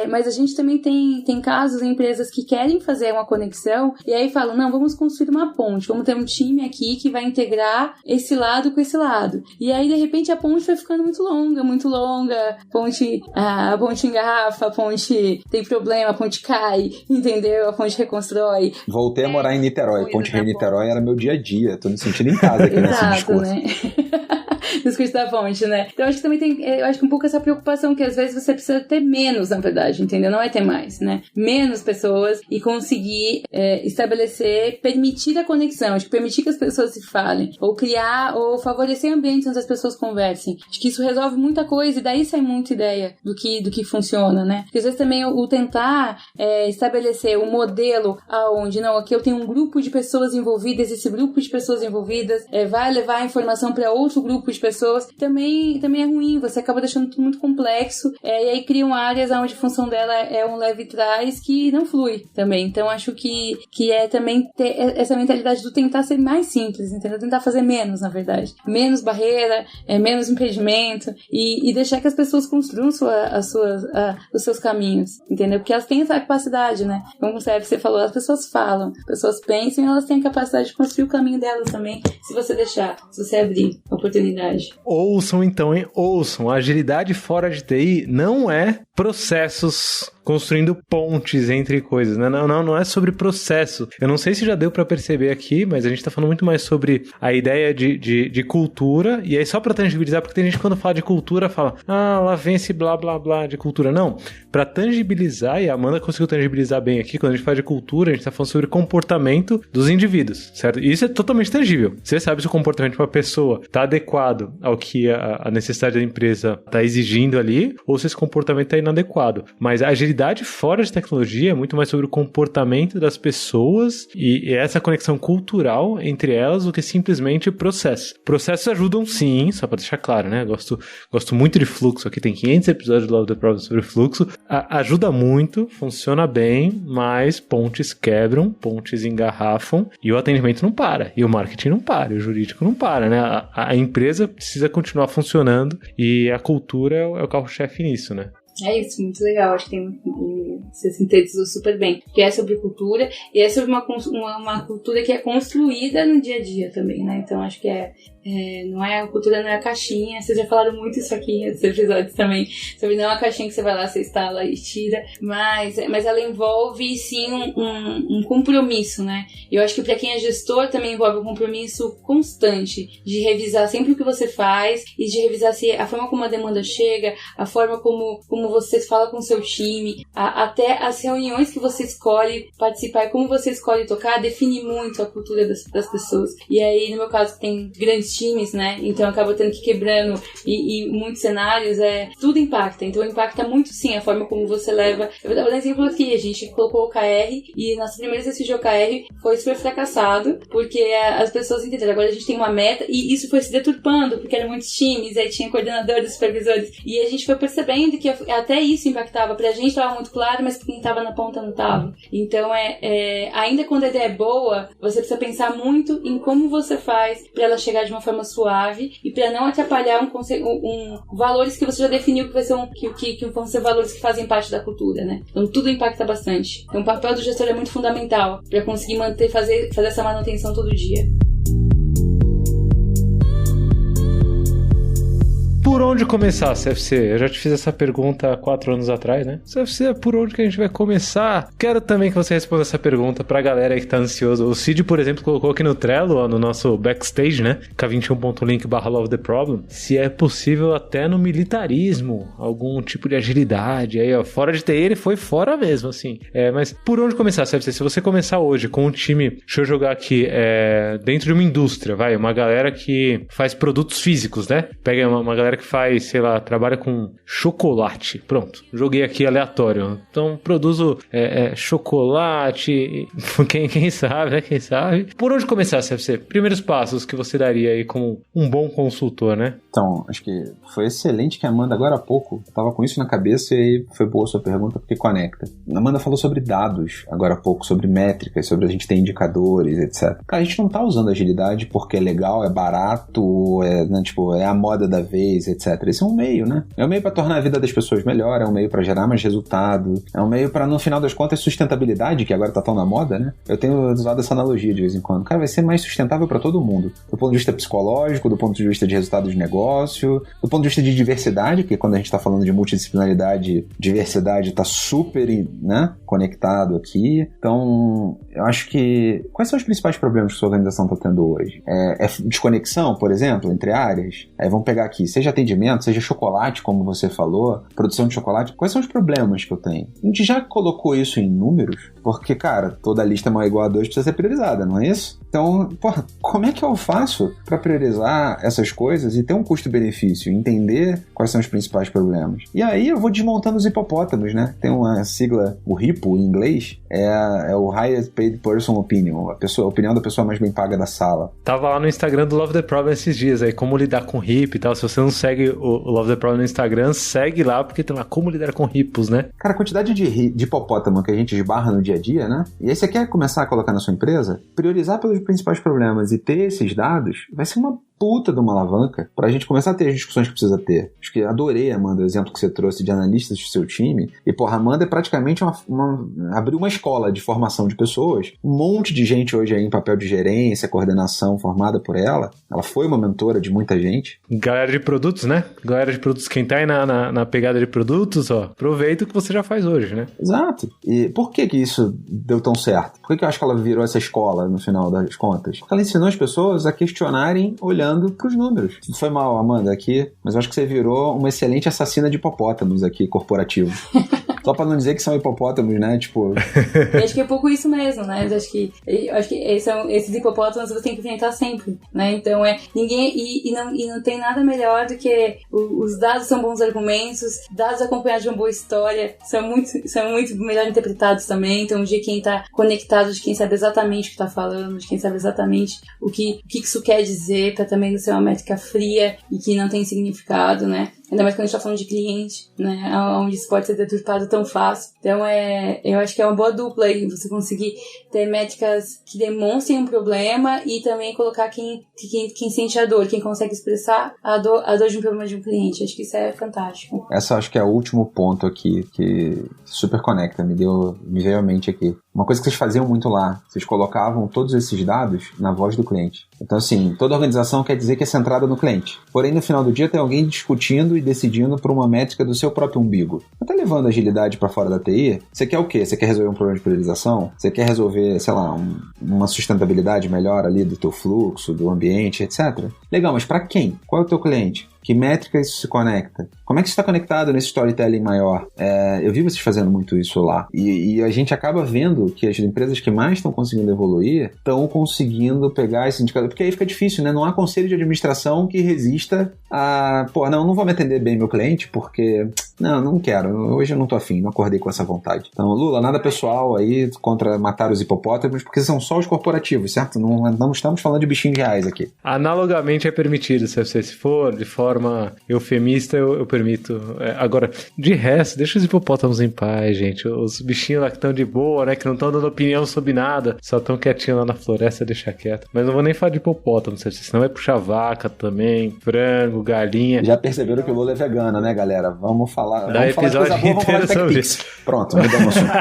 mas a gente também tem casos em empresas que querem fazer uma conexão, e aí falam, não, vamos construir uma ponte, vamos ter um time aqui que vai integrar esse lado com esse lado, e aí de repente a ponte vai ficando muito longa, a ponte engarrafa, a ponte tem problema, a ponte cai, entendeu? A ponte reconstrói. Voltei a morar em Niterói, Ponte Rio-Niterói era meu dia a dia, tô me sentindo em casa aqui nesse discurso. Né? Discurso da ponte, né? Então acho que também tem, eu acho que um pouco essa preocupação que às vezes você precisa ter menos, na verdade, entendeu? Não é ter mais, né? Menos pessoas e conseguir estabelecer, permitir a conexão, acho que permitir que as pessoas se falem, ou criar, ou favorecer ambientes onde as pessoas conversem. Acho que isso resolve muita coisa e daí sai muita ideia do que funciona, né? Porque às vezes também o tentar estabelecer um modelo aonde, não, aqui eu tenho um grupo de pessoas envolvidas, esse grupo de pessoas envolvidas vai levar a informação para outro grupo de pessoas, também é ruim, você acaba deixando tudo muito complexo, e aí criam áreas onde a função dela é um leve trás que não flui também. Então acho que é também ter essa mentalidade do tentar ser mais simples, entendeu? Tentar fazer menos, na verdade. Menos barreira, menos impedimento e deixar que as pessoas construam os seus caminhos, entendeu? Porque elas têm essa capacidade, né? Como você falou, as pessoas falam, as pessoas pensam e elas têm a capacidade de construir o caminho delas também, se você deixar, se você abrir a oportunidade. Ouçam então, hein? Ouçam. A agilidade fora de TI não é processos construindo pontes entre coisas, né? Não é sobre processo. Eu não sei se já deu pra perceber aqui, mas a gente tá falando muito mais sobre a ideia de cultura, e aí só pra tangibilizar, porque tem gente que quando fala de cultura fala, lá vem esse blá blá blá de cultura. Não, pra tangibilizar, e a Amanda conseguiu tangibilizar bem aqui, quando a gente fala de cultura, a gente tá falando sobre comportamento dos indivíduos, certo? E isso é totalmente tangível. Você sabe se o comportamento de uma pessoa tá adequado ao que a necessidade da empresa tá exigindo ali, ou se esse comportamento tá inadequado. Mas a agilidade fora de tecnologia é muito mais sobre o comportamento das pessoas e essa conexão cultural entre elas do que simplesmente processo. Processos ajudam sim, só pra deixar claro, né? Gosto muito de fluxo, aqui tem 500 episódios do Love the Problem sobre fluxo. Ajuda muito, funciona bem, mas pontes quebram, pontes engarrafam e o atendimento não para, e o marketing não para, e o jurídico não para, né? A empresa precisa continuar funcionando e a cultura é o carro-chefe nisso, né? É isso, muito legal. Acho que você sintetizou super bem. Que é sobre cultura e é sobre uma cultura que é construída no dia a dia também, né? Então acho que a cultura não é a caixinha. Vocês já falaram muito isso aqui nesses episódios também, sobre não é a caixinha que você vai lá, você instala e tira, mas ela envolve sim um compromisso, né? E eu acho que para quem é gestor também envolve um compromisso constante de revisar sempre o que você faz e de revisar se a forma como a demanda chega, a forma como você fala com o seu time, até as reuniões que você escolhe participar e como você escolhe tocar, define muito a cultura das pessoas. E aí, no meu caso, tem grandes times, né? Então acaba tendo que ir quebrando e muitos cenários, tudo impacta. Então impacta muito sim a forma como você leva. Eu vou dar um exemplo aqui, a gente colocou o OKR e nosso primeiro exercício de OKR foi super fracassado, porque as pessoas entenderam, agora a gente tem uma meta e isso foi se deturpando, porque eram muitos times, aí tinha coordenadores, supervisores, e a gente foi percebendo que até isso impactava. Pra gente tava muito claro, mas pra quem tava na ponta não tava. Então ainda quando a ideia é boa, você precisa pensar muito em como você faz pra ela chegar de uma forma suave e pra não atrapalhar valores que você já definiu que vai ser que vão ser valores que fazem parte da cultura, né? Então tudo impacta bastante. Então o papel do gestor é muito fundamental pra conseguir fazer essa manutenção todo dia. Por onde começar, CFC? Eu já te fiz essa pergunta há 4 anos atrás, né? CFC, por onde que a gente vai começar? Quero também que você responda essa pergunta pra galera aí que tá ansioso. O Cid, por exemplo, colocou aqui no Trello, no nosso backstage, né? K21.link/LoveTheProblem, se é possível até no militarismo, algum tipo de agilidade. Aí, ó, fora de TI, ele foi fora mesmo, assim. Mas por onde começar, CFC? Se você começar hoje com um time, deixa eu jogar aqui, dentro de uma indústria, uma galera que faz produtos físicos, né? Pega uma galera que faz, sei lá, trabalha com chocolate. Pronto, joguei aqui aleatório. Então, produzo chocolate. Quem sabe, né? Quem sabe. Por onde começar, CFC? Primeiros passos que você daria aí como um bom consultor, né? Então, acho que foi excelente que a Amanda, agora há pouco, tava com isso na cabeça e aí foi boa a sua pergunta, porque conecta. A Amanda falou sobre dados, agora há pouco, sobre métricas, sobre a gente ter indicadores, etc. Cara, a gente não tá usando agilidade porque é legal, é barato, é a moda da vez, etc. Esse é um meio, né? É um meio para tornar a vida das pessoas melhor, é um meio para gerar mais resultado, é um meio para, no final das contas, sustentabilidade, que agora tá tão na moda, né? Eu tenho usado essa analogia de vez em quando. Cara, vai ser mais sustentável para todo mundo. Do ponto de vista psicológico, do ponto de vista de resultado de negócio, do ponto de vista de diversidade, porque quando a gente tá falando de multidisciplinaridade, diversidade tá super, né, conectado aqui. Então, eu acho que... Quais são os principais problemas que sua organização tá tendo hoje? É desconexão, por exemplo, entre áreas? Vamos pegar aqui, seja atendimento, seja chocolate, como você falou, produção de chocolate. Quais são os problemas que eu tenho? A gente já colocou isso em números, porque, cara, toda lista maior ou igual a 2 precisa ser priorizada, não é isso? Então, porra, como é que eu faço para priorizar essas coisas e ter um custo-benefício, entender quais são os principais problemas? E aí eu vou desmontando os hipopótamos, né? Tem uma sigla, o RIPO em inglês, é o Highest Paid Person Opinion, a opinião da pessoa mais bem paga da sala. Tava lá no Instagram do Love the Problem esses dias aí, como lidar com RIP e tal. Se você não segue o Love the Problem no Instagram, segue lá, porque tem lá como lidar com RIPos, né? Cara, a quantidade de hipopótamo que a gente esbarra no dia a dia, né? E aí você quer começar a colocar na sua empresa, priorizar pelos principais problemas e ter esses dados, vai ser uma puta de uma alavanca pra gente começar a ter as discussões que precisa ter. Acho que adorei, Amanda, o exemplo que você trouxe de analistas do seu time. E, porra, a Amanda é praticamente abriu uma escola de formação de pessoas. Um monte de gente hoje aí em papel de gerência, coordenação formada por ela. Ela foi uma mentora de muita gente. Galera de produtos, né? Galera de produtos, quem tá aí na pegada de produtos, ó, aproveita o que você já faz hoje, né? Exato. E por que isso deu tão certo? Por que eu acho que ela virou essa escola no final das contas? Porque ela ensinou as pessoas a questionarem olhando pros números. Foi mal, Amanda, aqui, mas eu acho que você virou uma excelente assassina de hipopótamos aqui, corporativo. Só pra não dizer que são hipopótamos, né? Tipo... Eu acho que é pouco isso mesmo, né? Eu acho que esses hipopótamos você tem que enfrentar sempre, né? Então ninguém... não tem nada melhor do que os dados são bons argumentos, dados acompanhados de uma boa história são muito melhor interpretados também. Então, de quem tá conectado, de quem sabe exatamente o que tá falando, de quem sabe exatamente o que isso quer dizer, pra também não ser uma métrica fria e que não tem significado, né? Ainda mais quando a gente tá falando de cliente, né? Onde isso pode ser deturpado tão fácil. Então, eu acho que é uma boa dupla aí, você conseguir ter métricas que demonstrem um problema e também colocar quem sente a dor, quem consegue expressar a dor de um problema de um cliente. Acho que isso é fantástico. Essa acho que é o último ponto aqui que super conecta, me veio à mente aqui. Uma coisa que vocês faziam muito lá, vocês colocavam todos esses dados na voz do cliente. Então, assim, toda organização quer dizer que é centrada no cliente. Porém, no final do dia, tem alguém discutindo e decidindo por uma métrica do seu próprio umbigo. Até levando a agilidade para fora da TI, você quer o quê? Você quer resolver um problema de priorização? Você quer resolver, sei lá, uma sustentabilidade melhor ali do teu fluxo, do ambiente, etc. Legal, mas para quem? Qual é o teu cliente? Que métrica isso se conecta? Como é que isso está conectado nesse storytelling maior? Eu vi vocês fazendo muito isso lá. E a gente acaba vendo que as empresas que mais estão conseguindo evoluir estão conseguindo pegar esse indicador. Porque aí fica difícil, né? Não há conselho de administração que resista a... Pô, não vou me atender bem meu cliente porque... Não quero. Hoje eu não tô afim. Não acordei com essa vontade. Então, Lula, nada pessoal aí contra matar os hipopótamos, porque são só os corporativos, certo? Não estamos falando de bichinhos reais aqui. Analogamente é permitido, se for de forma eufemista, eu permito. Agora, de resto, deixa os hipopótamos em paz, gente. Os bichinhos lá que estão de boa, né? Que não estão dando opinião sobre nada, só estão quietinhos lá na floresta, deixa quieto. Mas não vou nem falar de hipopótamo, senão vai puxar vaca também, frango, galinha. Já perceberam que o Lula é vegano, né, galera? Vamos falar de coisa boa, vamos falar de TechPix. Pronto, mudamos o assunto.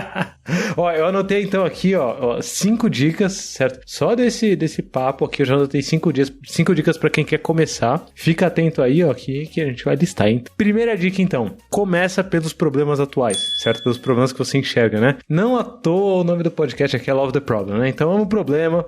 Ó, eu anotei então aqui, ó, 5 dicas, certo? Só desse papo aqui eu já anotei 5 dicas pra quem quer começar. Fica atento aí, ó, que a gente vai listar, hein? Primeira dica, então. Começa pelos problemas atuais, certo? Pelos problemas que você enxerga, né? Não à toa o nome do podcast aqui é Love the Problem, né? Então é um problema,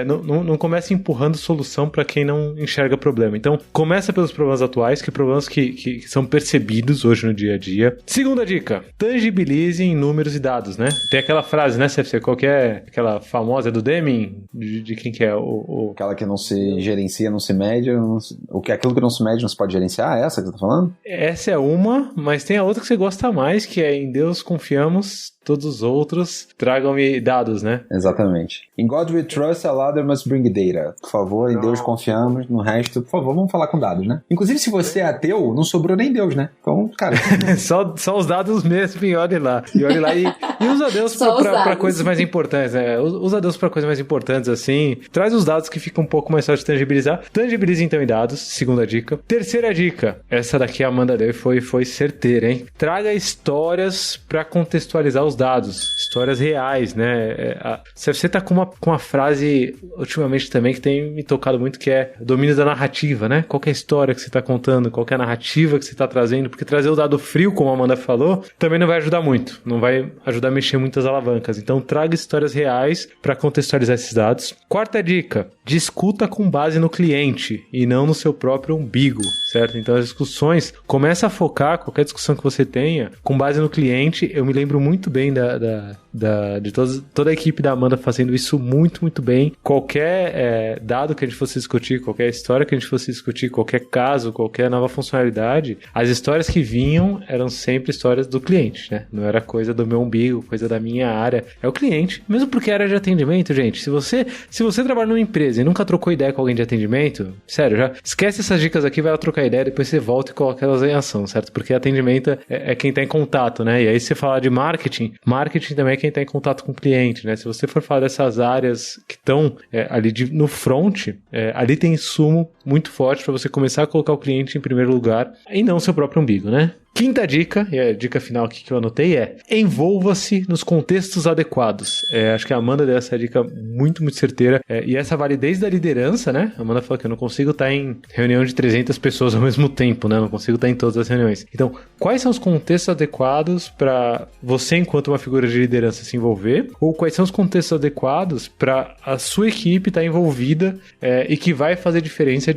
não comece empurrando solução pra quem não enxerga problema. Então, começa pelos problemas atuais, problemas que são percebidos hoje no dia a dia. Segunda dica, tangibilize em números e dados, né? Tem aquela frase, né, CFC? Qual que é? Aquela famosa do Deming? De quem que é? Aquela que não se gerencia, não se mede, aquilo que não se mede não se pode gerenciar? É essa que você tá falando? Essa é uma, mas tem a outra que você gosta mais, que é em Deus confiamos, todos os outros tragam-me dados, né? Exatamente. In God we trust, all other must bring data. Por favor, em Deus confiamos, no resto, por favor, vamos falar com dados, né? Inclusive, se você é ateu, não sobrou nem Deus, né? Então, cara... só os dados mesmo, e olhe lá. E usa Deus pra coisas mais importantes, né? Usa Deus pra coisas mais importantes, assim. Traz os dados que fica um pouco mais fácil de tangibilizar. Tangibilize, então, em dados. Segunda dica. Terceira dica. Essa daqui a Amanda deu e foi certeira, hein? Traga histórias pra contextualizar os dados, histórias reais, né? Você tá com uma frase ultimamente também que tem me tocado muito, que é domínio da narrativa, né? Qual que é a história que você tá contando, qual que é a narrativa que você tá trazendo, porque trazer o dado frio, como a Amanda falou, também não vai ajudar muito, não vai ajudar a mexer muitas alavancas. Então traga histórias reais para contextualizar esses dados. Quarta dica, discuta com base no cliente e não no seu próprio umbigo, certo? Então as discussões, começa a focar, qualquer discussão que você tenha, com base no cliente. Eu me lembro muito bem de toda a equipe da Amanda fazendo isso muito, muito bem. Qualquer dado que a gente fosse discutir, qualquer história que a gente fosse discutir, qualquer caso, qualquer nova funcionalidade, as histórias que vinham eram sempre histórias do cliente, né? Não era coisa do meu umbigo, coisa da minha área. É o cliente. Mesmo porque era de atendimento, gente. Se você trabalha numa empresa e nunca trocou ideia com alguém de atendimento, sério, já esquece essas dicas aqui, vai lá trocar ideia, depois você volta e coloca elas em ação, certo? Porque atendimento é quem tá em contato, né? E aí, se você falar de marketing, Marketing também é quem está em contato com o cliente, né? Se você for falar dessas áreas que estão ali no front, ali tem insumo muito forte para você começar a colocar o cliente em primeiro lugar e não seu próprio umbigo, né? Quinta dica, e a dica final aqui que eu anotei envolva-se nos contextos adequados. Acho que a Amanda deu essa dica muito, muito certeira. E essa vale desde a liderança, né? A Amanda falou que eu não consigo estar em reunião de 300 pessoas ao mesmo tempo, né? Eu não consigo estar em todas as reuniões. Então, quais são os contextos adequados para você, enquanto uma figura de liderança, se envolver? Ou quais são os contextos adequados para a sua equipe estar envolvida e que vai fazer diferença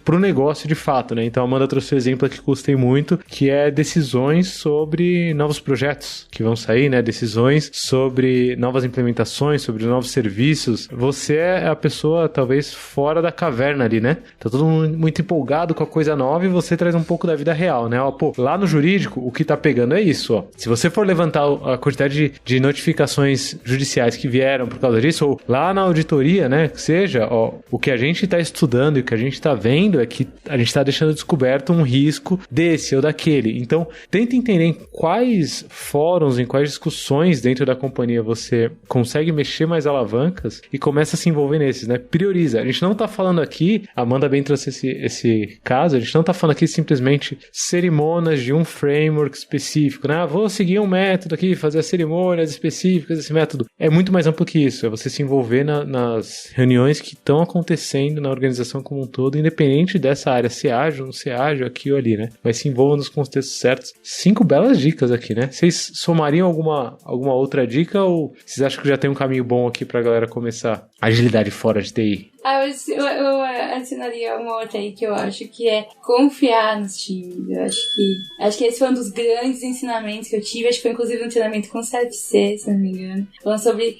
para o negócio de fato, né? Então, a Amanda trouxe um exemplo aqui que gostei muito, que é decisões sobre novos projetos que vão sair, né? Decisões sobre novas implementações, sobre novos serviços. Você é a pessoa, talvez, fora da caverna ali, né? Tá todo mundo muito empolgado com a coisa nova e você traz um pouco da vida real, né? Lá no jurídico, o que tá pegando é isso, ó. Se você for levantar a quantidade de notificações judiciais que vieram por causa disso, ou lá na auditoria, né? Que seja, ó, o que a gente tá estudando e o que a gente tá vendo é que a gente tá deixando descoberto um risco desse ou daquele. Então, tenta entender em quais fóruns, em quais discussões dentro da companhia você consegue mexer mais alavancas e começa a se envolver nesses, né? Prioriza. A gente não tá falando aqui, a Amanda bem trouxe esse caso, a gente não tá falando aqui simplesmente cerimônias de um framework específico, né? Vou seguir um método aqui, fazer as cerimônias específicas desse método. É muito mais amplo que isso, é você se envolver nas reuniões que estão acontecendo na organização como um todo, independente dessa área, se ágil, não se ágil, aqui ou ali, né? Mas se envolva nos contextos certos. 5 belas dicas aqui, né? Vocês somariam alguma outra dica ou vocês acham que já tem um caminho bom aqui pra galera começar? Agilidade fora de TI. Eu adicionaria uma outra aí que eu acho que é confiar nos times. Eu acho que esse foi um dos grandes ensinamentos que eu tive. Acho que foi inclusive um treinamento com o CFC, se não me engano. Falando sobre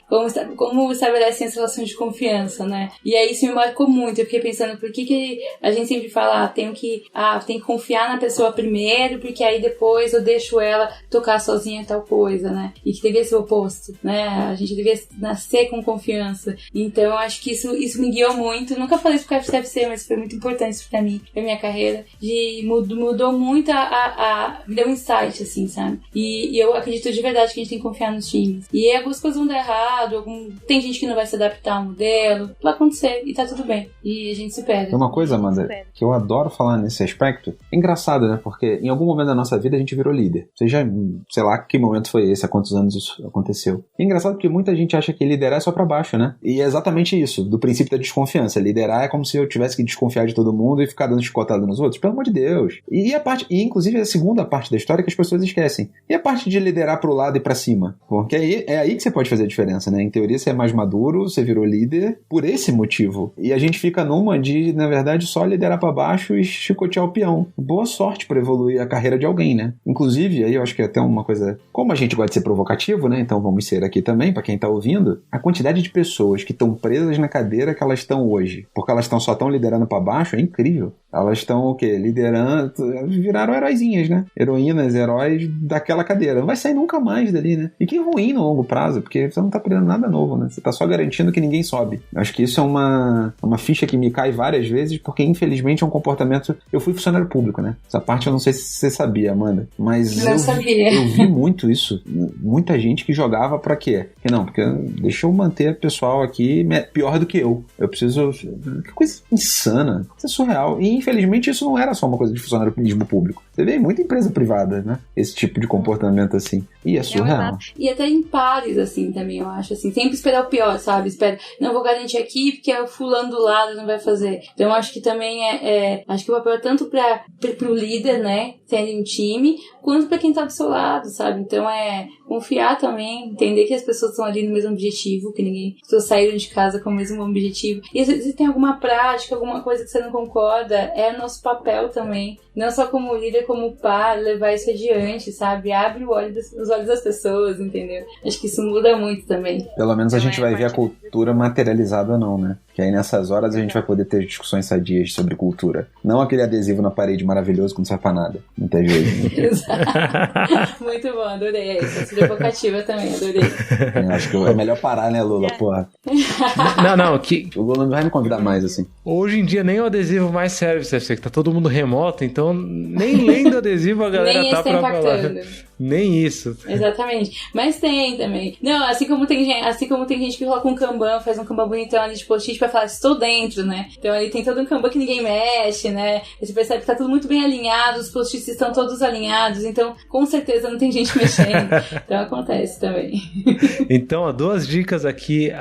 como estabelecem as relações de confiança, né? E aí isso me marcou muito. Eu fiquei pensando por que a gente sempre fala tem que confiar na pessoa primeiro, porque aí depois eu deixo ela tocar sozinha tal coisa, né? E que devia ser o oposto, né? A gente devia nascer com confiança. Então eu acho que isso me guiou muito. Nunca falei isso pro CFC, mas foi muito importante isso pra mim, pra minha carreira. Mudou muito me deu um insight, assim, sabe? E eu acredito de verdade que a gente tem que confiar nos times. E aí algumas coisas vão dar errado, tem gente que não vai se adaptar ao modelo, vai acontecer e tá tudo bem. E a gente supera. Tem uma coisa, Amanda, que eu adoro falar nesse aspecto. É engraçado, né? Porque em algum momento da nossa vida a gente virou líder. Seja, sei lá, que momento foi esse, há quantos anos isso aconteceu. É engraçado porque muita gente acha que liderar é só pra baixo, né? E é exatamente isso, do princípio da desconfiança. Liderar é como se eu tivesse que desconfiar de todo mundo e ficar dando chicotada nos outros. Pelo amor de Deus. E inclusive a segunda parte da história que as pessoas esquecem. E a parte de liderar pro lado e pra cima? Porque é aí que você pode fazer a diferença, né? Em teoria você é mais maduro, você virou líder por esse motivo. E a gente fica numa de, na verdade, só liderar pra baixo e chicotear o peão. Boa sorte pra evoluir a carreira de alguém, né? Inclusive, aí eu acho que é até uma coisa... Como a gente gosta de ser provocativo, né? Então vamos ser aqui também, pra quem tá ouvindo. A quantidade de pessoas que estão presas na cadeira que elas estão hoje, porque elas só estão liderando pra baixo, é incrível. Elas estão o quê? Liderando, viraram heróizinhas, né? Heroínas, heróis daquela cadeira. Não vai sair nunca mais dali, né? E que ruim no longo prazo, porque você não tá aprendendo nada novo, né? Você tá só garantindo que ninguém sobe. Eu acho que isso é uma ficha que me cai várias vezes, porque infelizmente é um comportamento... Eu fui funcionário público, né? Essa parte eu não sei se você sabia, Amanda, mas eu vi muito isso. Muita gente que jogava pra quê? Porque deixa eu manter o pessoal aqui pior do que eu. Eu preciso... Que coisa insana. Isso é surreal. E infelizmente isso não era só uma coisa de funcionarismo público. Você vê muita empresa privada, né? Esse tipo de comportamento assim. E é surreal. E até em pares, assim, também, eu acho, assim. Sempre esperar o pior, sabe? Não vou garantir aqui porque o fulano do lado não vai fazer. Então, eu acho que também acho que o papel é tanto pro líder, né? Tendo um time, quanto pra quem tá do seu lado, sabe? Então, confiar também, entender que as pessoas estão ali no mesmo objetivo, que as pessoas saíram de casa com o mesmo objetivo. E às vezes tem alguma prática, alguma coisa que você não concorda, é nosso papel também. Não só como líder, como pai, levar isso adiante, sabe? Abre os olhos das pessoas, entendeu? Acho que isso muda muito também. Pelo menos a gente vai ver a cultura materializada não, né? Que aí nessas horas a gente vai poder ter discussões sadias sobre cultura. Não aquele adesivo na parede maravilhoso que não serve pra nada. Muitas vezes. Exato. Muito bom, adorei. Essa provocativa também, adorei. Acho que é melhor parar, né, Lula? Porra. Não. O Lula não vai me convidar mais, assim. Hoje em dia nem o adesivo mais serve, você que tá todo mundo remoto, então nem lendo adesivo a galera nem tá pra falar. Nem isso. Exatamente. Mas tem também. Não, assim como tem gente que coloca um Kanban, faz um Kanban bonitão ali de post-it pra falar, estou dentro, né? Então ali tem todo um Kanban que ninguém mexe, né? Você percebe que tá tudo muito bem alinhado, os post-its estão todos alinhados, então com certeza não tem gente mexendo. Então acontece também. Então, ó, 2 dicas aqui,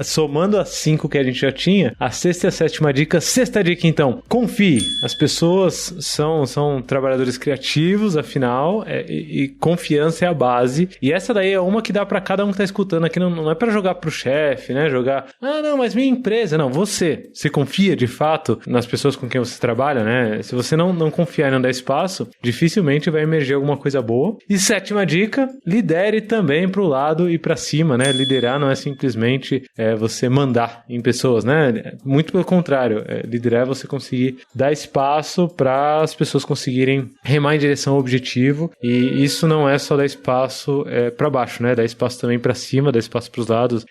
somando as 5 que a gente já tinha, a 6ª e a 7ª dica. 6ª dica, então, confie. As pessoas são trabalhadores criativos, afinal, e confiança é a base. E essa daí é uma que dá pra cada um que tá escutando aqui, não é pra jogar pro chefe, né? Jogar, não, mas minha empresa. Não, você confia de fato nas pessoas com quem você trabalha, né? Se você não confiar e não dar espaço, dificilmente vai emergir alguma coisa boa. E 7ª dica, lidere também pro lado e pra cima, né? Liderar não é simplesmente você mandar em pessoas, né? Muito pelo contrário, liderar é você conseguir dar espaço para as pessoas conseguirem remar em direção ao objetivo, e isso não é só dar espaço para baixo, né? Dar espaço também para cima, dar espaço para os lados,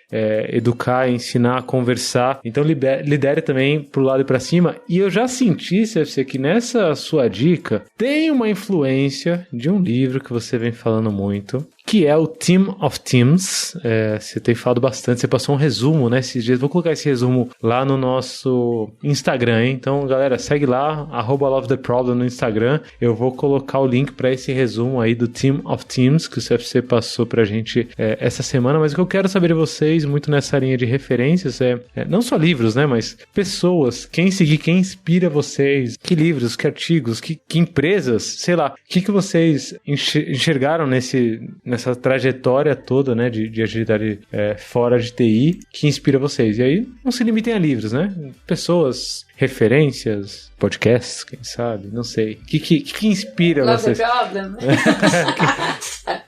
educar, ensinar, conversar. Então lidere também pro lado e para cima. E eu já senti, CFC, que nessa sua dica tem uma influência de um livro que você vem falando muito, que é o Team of Teams. Você tem falado bastante, você passou um resumo, né, esses dias. Vou colocar esse resumo lá no nosso Instagram, hein? Então, galera, segue lá, @LoveTheProblem no Instagram. Eu vou colocar o link para esse resumo aí do Team of Teams que o CFC passou pra gente essa semana. Mas o que eu quero saber de vocês, muito nessa linha de referências, não só livros, né, mas pessoas, quem seguir, quem inspira vocês, que livros, que artigos, que empresas, sei lá, o que vocês enxergaram nessa trajetória toda, né, de agilidade fora de TI, que inspira vocês. E aí, não se limitem a livros, né? Pessoas, referências, podcasts, quem sabe, não sei. O que inspira vocês?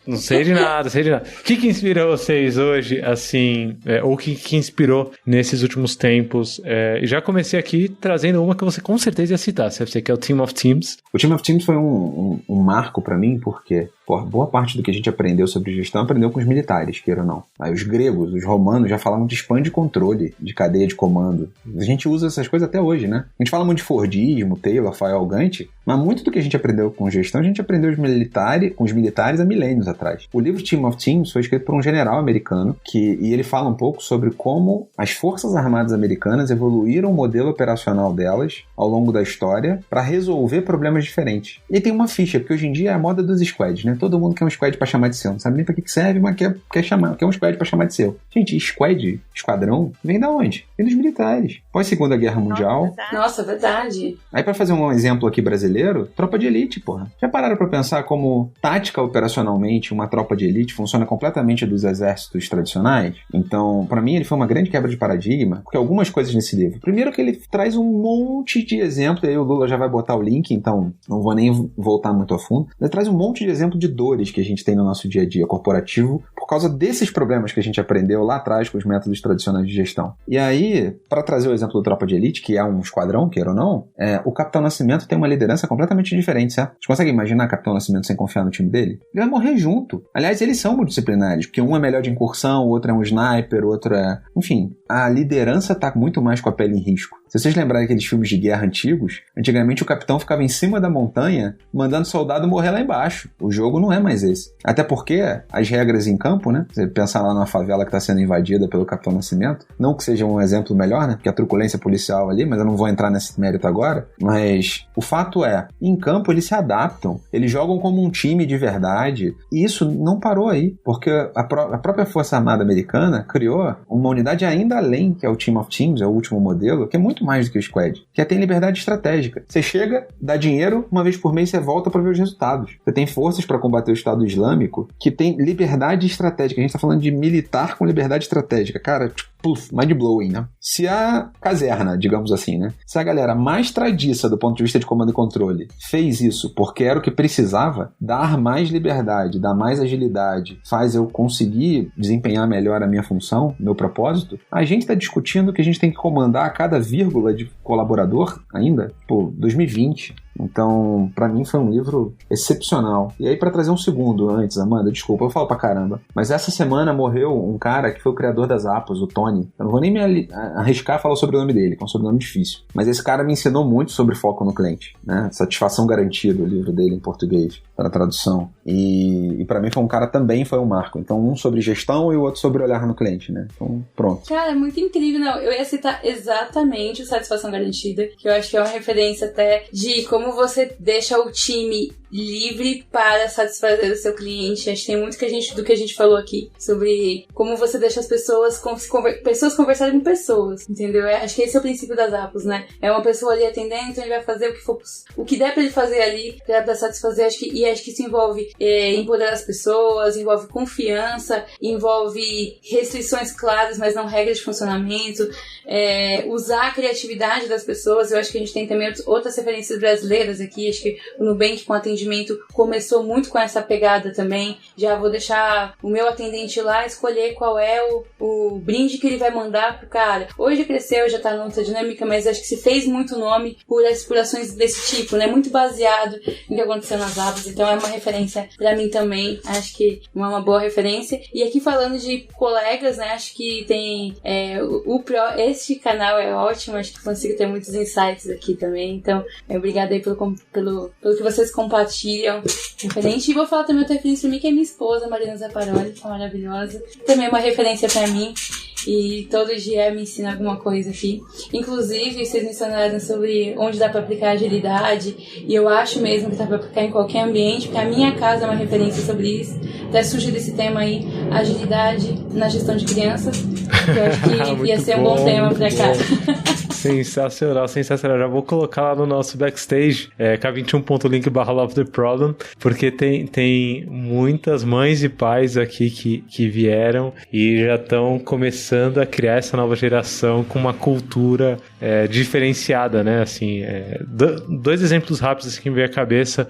Não sei de nada. O que inspira vocês hoje, assim, ou o que inspirou nesses últimos tempos? E já comecei aqui trazendo uma que você com certeza ia citar, CFC, que é o Team of Teams. O Team of Teams foi um marco pra mim, porque boa parte do que a gente aprendeu sobre gestão aprendeu com os militares, queira ou não. Aí os gregos, os romanos já falavam de span de controle, de cadeia de comando. A gente usa essas coisas até hoje, né? A gente fala muito de Fordismo, Taylor, Fayol, Gantt, mas muito do que a gente aprendeu com gestão, a gente aprendeu com os militares há milênios atrás. O livro Team of Teams foi escrito por um general americano, e ele fala um pouco sobre como as Forças Armadas americanas evoluíram o modelo operacional delas ao longo da história para resolver problemas diferentes. E tem uma ficha, porque hoje em dia é a moda dos squads, né? Todo mundo quer um squad para chamar de seu. Não sabe nem para que serve, mas quer um squad para chamar de seu. Gente, esquadrão, vem da onde? Vem dos militares. Pós-Segunda Guerra Mundial. Nossa, verdade. Aí, para fazer um exemplo aqui brasileiro, tropa de elite, porra. Já pararam para pensar como tática operacionalmente uma tropa de elite funciona completamente dos exércitos tradicionais? Então, para mim, ele foi uma grande quebra de paradigma, porque algumas coisas nesse livro. Primeiro que ele traz um monte de exemplos, e aí o Lula já vai botar o link, então não vou nem voltar muito a fundo. Ele traz um monte de exemplos de dores que a gente tem no nosso dia a dia corporativo por causa desses problemas que a gente aprendeu lá atrás com os métodos tradicionais de gestão. E aí, para trazer o exemplo do Tropa de Elite, que é um esquadrão, queira ou não, o Capitão Nascimento tem uma liderança completamente diferente, certo? Você consegue imaginar o Capitão Nascimento sem confiar no time dele? Ele vai morrer junto. Aliás, eles são multidisciplinares, porque um é melhor de incursão, o outro é um sniper, o outro é... Enfim, a liderança tá muito mais com a pele em risco. Se vocês lembrarem aqueles filmes de guerra antigos, antigamente o capitão ficava em cima da montanha mandando soldado morrer lá embaixo. O jogo não é mais esse. Até porque as regras em campo, né? Você pensar lá numa favela que está sendo invadida pelo Capitão Nascimento, não que seja um exemplo melhor, né? Porque a truculência policial ali, mas eu não vou entrar nesse mérito agora. Mas o fato é, em campo eles se adaptam, eles jogam como um time de verdade, e isso não parou aí, porque a própria Força Armada Americana criou uma unidade ainda além, que é o Team of Teams, é o último modelo, que é muito mais do que o Squad, que tem liberdade estratégica. Você chega, dá dinheiro, uma vez por mês você volta para ver os resultados. Você tem forças para combater o Estado Islâmico que tem liberdade estratégica. A gente tá falando de militar com liberdade estratégica. Cara, mind-blowing, né? Se a caserna, digamos assim, né? Se a galera mais tradiça do ponto de vista de comando e controle fez isso porque era o que precisava, dar mais liberdade, dar mais agilidade, faz eu conseguir desempenhar melhor a minha função, meu propósito, a gente tá discutindo que a gente tem que comandar a cada vírgula de colaborador ainda, 2020. Então, pra mim foi um livro excepcional. E aí, pra trazer um segundo antes, Amanda, desculpa, eu falo pra caramba, mas essa semana morreu um cara que foi o criador das Apples, o Tony. Eu não vou nem me arriscar a falar sobre o nome dele, que é um sobrenome difícil. Mas esse cara me ensinou muito sobre foco no cliente, né? Satisfação Garantida, o livro dele em português. para tradução. E para mim também foi um marco. Então, um sobre gestão e o outro sobre olhar no cliente, né? Então, pronto. Cara, é muito incrível. Não, eu ia citar exatamente o Satisfação Garantida, que eu acho que é uma referência até de como você deixa o time livre para satisfazer o seu cliente. Acho que tem muito do que a gente falou aqui sobre como você deixa as pessoas conversarem com pessoas, entendeu? Acho que esse é o princípio das Apples, né? É uma pessoa ali atendendo, então ele vai fazer o que der pra ele fazer ali pra satisfazer. Acho que isso envolve empoderar as pessoas, envolve confiança, envolve restrições claras, mas não regras de funcionamento, usar a criatividade das pessoas. Eu acho que a gente tem também outras referências brasileiras aqui. Acho que o Nubank com atendimento começou muito com essa pegada também. Já vou deixar o meu atendente lá escolher qual é o brinde que ele vai mandar pro cara. Hoje cresceu, já tá na outra dinâmica, mas acho que se fez muito nome por ações desse tipo, né? Muito baseado no que aconteceu nas Apples. Então é uma referência pra mim também. Acho que é uma boa referência. E aqui falando de colegas, né? Acho que tem este canal é ótimo. Acho que consigo ter muitos insights aqui também. Então, obrigada aí pelo que vocês compartilham. Referente. E vou falar também outra referência pra mim, que é minha esposa, Marina Zapparoli, que é maravilhosa. Também é uma referência pra mim. E todo dia me ensina alguma coisa aqui. Inclusive, vocês mencionaram sobre onde dá pra aplicar agilidade. E eu acho mesmo que dá pra aplicar em qualquer ambiente, porque a minha casa é uma referência sobre isso. Até surgiu desse tema aí, agilidade na gestão de crianças. Que eu acho que ia ser um bom tema pra cá. Sensacional, sensacional. Já vou colocar lá no nosso backstage, k21.link/Love the Problem, porque tem muitas mães e pais aqui que vieram e já estão começando a criar essa nova geração com uma cultura diferenciada, né? Assim, dois exemplos rápidos que me veio à cabeça,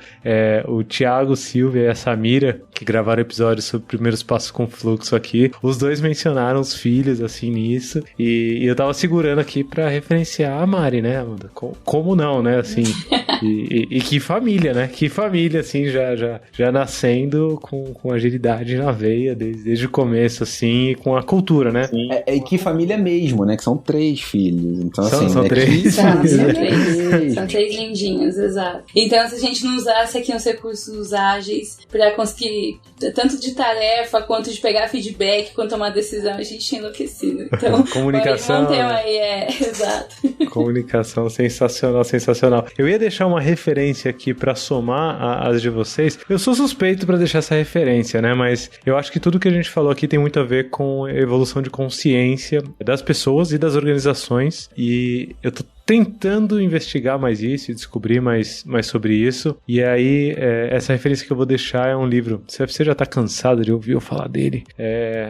o Thiago Silva e a Samira, que gravaram episódios sobre primeiros passos com fluxo aqui. Os dois mencionaram os filhos, assim, nisso, e eu tava segurando aqui pra referenciar a Mari, né, Amanda? Como não, né, assim, e que família, né? Que família, assim, já nascendo com agilidade na veia desde o começo, assim, e com a cultura, né? E que família mesmo, né? Que são 3 filhos, então assim... São 3? São 3 lindinhos, exato. Então, se a gente não usasse aqui uns recursos ágeis pra conseguir, tanto de tarefa, quanto de pegar feedback, quanto tomar decisão, a gente tinha enlouquecido. Então, comunicação, um tema aí, exato. Comunicação, sensacional, sensacional. Eu ia deixar uma referência aqui pra somar as de vocês. Eu sou suspeito pra deixar essa referência, né? Mas eu acho que tudo que a gente falou aqui tem muito a ver com a evolução de consciência das pessoas e das organizações. E eu tô tentando investigar mais isso e descobrir mais sobre isso. E aí, essa referência que eu vou deixar é um livro. Você já tá cansado de ouvir eu falar dele.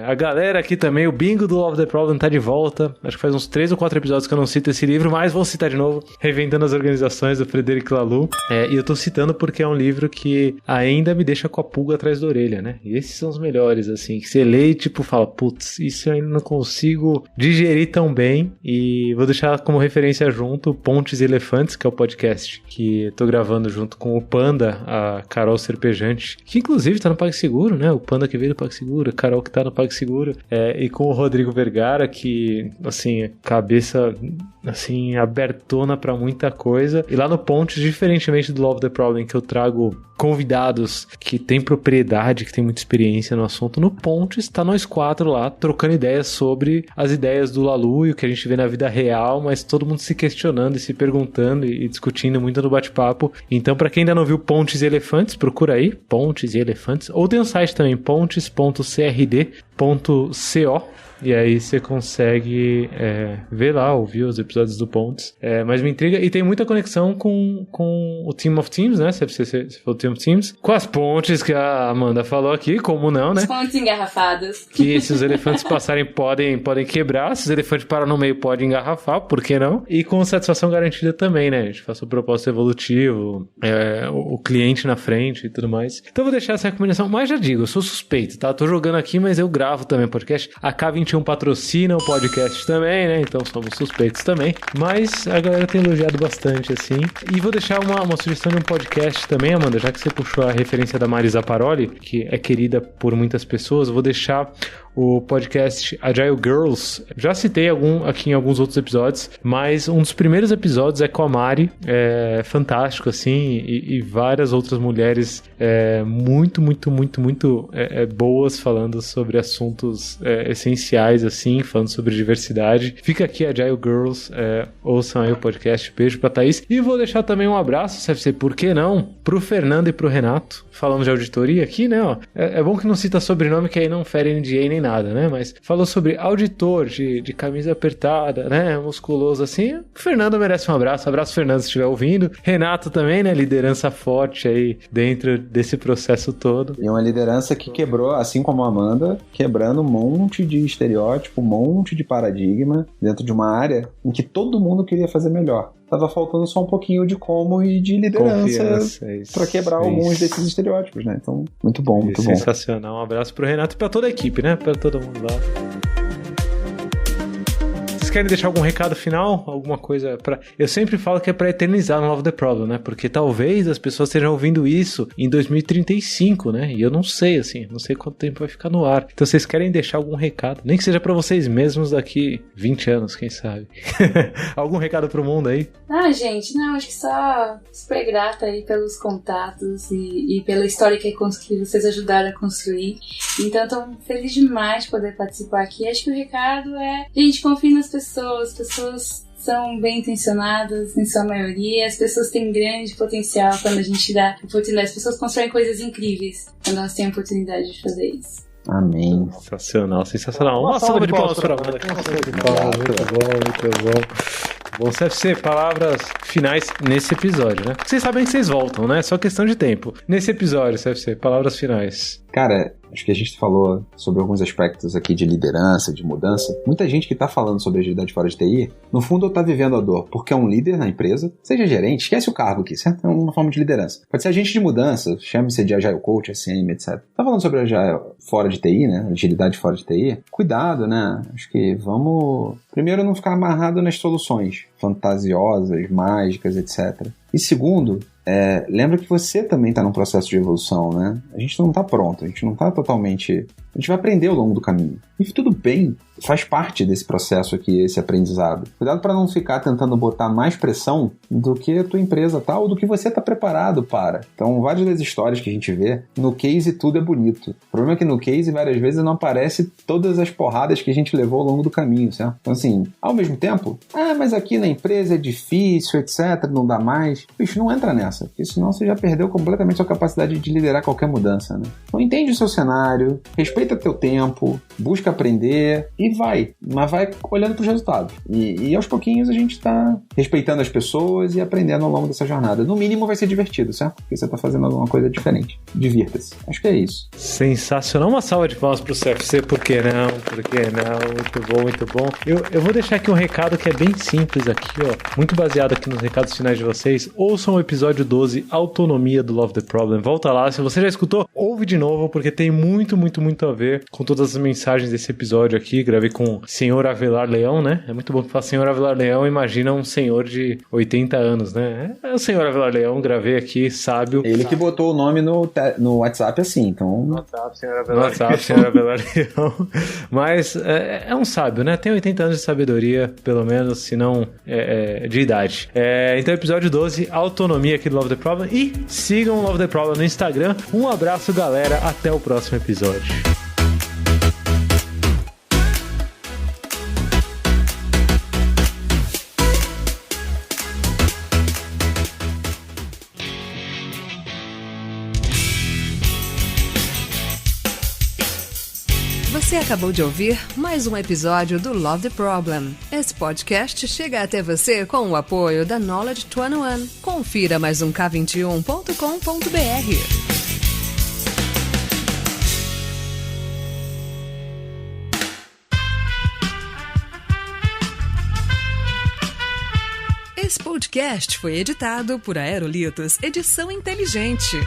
A galera aqui também, o Bingo do Love the Problem tá de volta. Acho que faz uns 3 ou 4 episódios que eu não cito esse livro, mas vou citar de novo. Reinventando as Organizações, do Frederic Laloux. E eu tô citando porque é um livro que ainda me deixa com a pulga atrás da orelha, né? E esses são os melhores, assim, que você lê e tipo fala, putz, isso eu ainda não consigo digerir tão bem. E vou deixar como referência junto Pontes e Elefantes, que é o podcast que eu tô gravando junto com o Panda, a Carol Serpejante, que inclusive tá no PagSeguro, né? O Panda que veio do PagSeguro, a Carol que tá no PagSeguro, e com o Rodrigo Vergara, que, assim, cabeça, assim, abertona pra muita coisa. E lá no Pontes, diferentemente do Love the Problem, que eu trago convidados que têm propriedade, que têm muita experiência no assunto, no Pontes tá nós 4 lá, trocando ideias sobre as ideias do Laloux e o que a gente vê na vida real, mas todo mundo se questionando e se perguntando e discutindo muito no bate-papo. Então, pra quem ainda não viu Pontes e Elefantes, procura aí, Pontes e Elefantes, ou tem um site também, pontes.crd.co, e aí você consegue ver lá, ouvir os episódios do Pontes. Mas me intriga, e tem muita conexão com o Team of Teams, né? Se for o Team of Teams, com as pontes que a Amanda falou aqui, como não, né? As pontes engarrafadas. Que se os elefantes passarem podem quebrar, se os elefantes param no meio podem engarrafar, por que não? E com satisfação garantida também, né? A gente faz o propósito evolutivo, o cliente na frente e tudo mais. Então eu vou deixar essa recomendação, mas já digo, eu sou suspeito, tá? Tô jogando aqui, mas eu gravo também podcast. A K21 patrocina o podcast também, né? Então somos suspeitos também. Mas a galera tem elogiado bastante, assim. E vou deixar uma sugestão de um podcast também, Amanda, já que você puxou a referência da Mari Zapparoli, que é querida por muitas pessoas, vou deixar o podcast Agile Girls. Já citei aqui em alguns outros episódios, mas um dos primeiros episódios é com a Mari, fantástico, assim, e várias outras mulheres muito boas, falando sobre assuntos essenciais, assim, falando sobre diversidade. Fica aqui, Agile Girls, ouçam aí o podcast. Beijo pra Thaís. E vou deixar também um abraço, CFC, por que não, pro Fernando e pro Renato. Falamos de auditoria aqui, né? Ó. É bom que não cita sobrenome, que aí não fere NDA nem nada, né? Mas falou sobre auditor de camisa apertada, né? Musculoso assim. O Fernando merece um abraço. Abraço, Fernando, se estiver ouvindo. Renato também, né? Liderança forte aí dentro desse processo todo. E uma liderança que quebrou, assim como a Amanda, quebrando um monte de estereótipo, um monte de paradigma dentro de uma área em que todo mundo queria fazer melhor. Tava faltando só um pouquinho de como e de liderança para quebrar alguns desses estereótipos, né? Então, muito bom, muito bom. Sensacional. Um abraço pro Renato e pra toda a equipe, né? Pra todo mundo lá. Vocês querem deixar algum recado final? Alguma coisa pra... Eu sempre falo que é pra eternizar no Love the Problem, né? Porque talvez as pessoas estejam ouvindo isso em 2035, né? E eu não sei, assim, não sei quanto tempo vai ficar no ar. Então vocês querem deixar algum recado? Nem que seja pra vocês mesmos daqui 20 anos, quem sabe? Algum recado pro mundo aí? Gente, não, acho que só super grata aí pelos contatos e pela história que vocês ajudaram a construir. Então, tô feliz demais de poder participar aqui. Acho que o recado gente, confie nas pessoas. As pessoas são bem intencionadas, em sua maioria. As pessoas têm grande potencial quando a gente dá oportunidade. As pessoas constroem coisas incríveis quando elas têm a oportunidade de fazer isso. Amém. Sensacional, sensacional. Uma salva de palmas para a Amanda. Muito bom. Bom, CFC, palavras finais nesse episódio, né? Vocês sabem que vocês voltam, né? Só questão de tempo. Nesse episódio, CFC, palavras finais. Cara, acho que a gente falou sobre alguns aspectos aqui de liderança, de mudança. Muita gente que tá falando sobre agilidade fora de TI, no fundo tá vivendo a dor porque é um líder na empresa, seja gerente, esquece o cargo aqui, certo? É uma forma de liderança. Pode ser agente de mudança, chame-se de Agile Coach, SM, etc. Tá falando sobre agile fora de TI, né? Agilidade fora de TI. Cuidado, né? Acho que vamos... Primeiro, não ficar amarrado nas soluções fantasiosas, mágicas, etc. E segundo, lembra que você também está num processo de evolução, né? A gente não está pronto, a gente não está totalmente... A gente vai aprender ao longo do caminho. E tudo bem, faz parte desse processo aqui, esse aprendizado. Cuidado para não ficar tentando botar mais pressão do que a tua empresa tá, ou do que você está preparado para. Então, várias das histórias que a gente vê, no case tudo é bonito. O problema é que no case, várias vezes, não aparece todas as porradas que a gente levou ao longo do caminho, certo? Então, assim, ao mesmo tempo, mas aqui na empresa é difícil, etc, não dá mais. Bicho, não entra nessa, porque senão você já perdeu completamente a sua capacidade de liderar qualquer mudança, né? Então, entende o seu cenário, respeita teu tempo, busca aprender e vai, mas vai olhando para os resultados. E aos pouquinhos a gente está respeitando as pessoas e aprendendo ao longo dessa jornada. No mínimo vai ser divertido, certo? Porque você está fazendo alguma coisa diferente. Divirta-se. Acho que é isso. Sensacional. Uma salva de palmas pro CFC, por que não? Por que não? Muito bom, muito bom. Eu vou deixar aqui um recado que é bem simples aqui, ó. Muito baseado aqui nos recados finais de vocês. Ouçam o episódio 12, Autonomia do Love the Problem. Volta lá. Se você já escutou, ouve de novo, porque tem muito a ver com todas as mensagens desse episódio aqui. Gravei com o senhor Avelar Leão, né? É muito bom que fala senhor Avelar Leão, imagina um senhor de 80 anos, né? É o senhor Avelar Leão, gravei aqui, sábio. Ele que botou o nome no WhatsApp assim, então... WhatsApp, senhor Avelar Leão. Mas é um sábio, né? Tem 80 anos de sabedoria, pelo menos, se não de idade. Então, episódio 12, Autonomia aqui do Love the Problem. E sigam o Love the Problem no Instagram. Um abraço, galera. Até o próximo episódio. Você acabou de ouvir mais um episódio do Love the Problem. Esse podcast chega até você com o apoio da Knowledge 21. Confira mais um K21.com.br. Esse podcast foi editado por Aerolitos Edição Inteligente.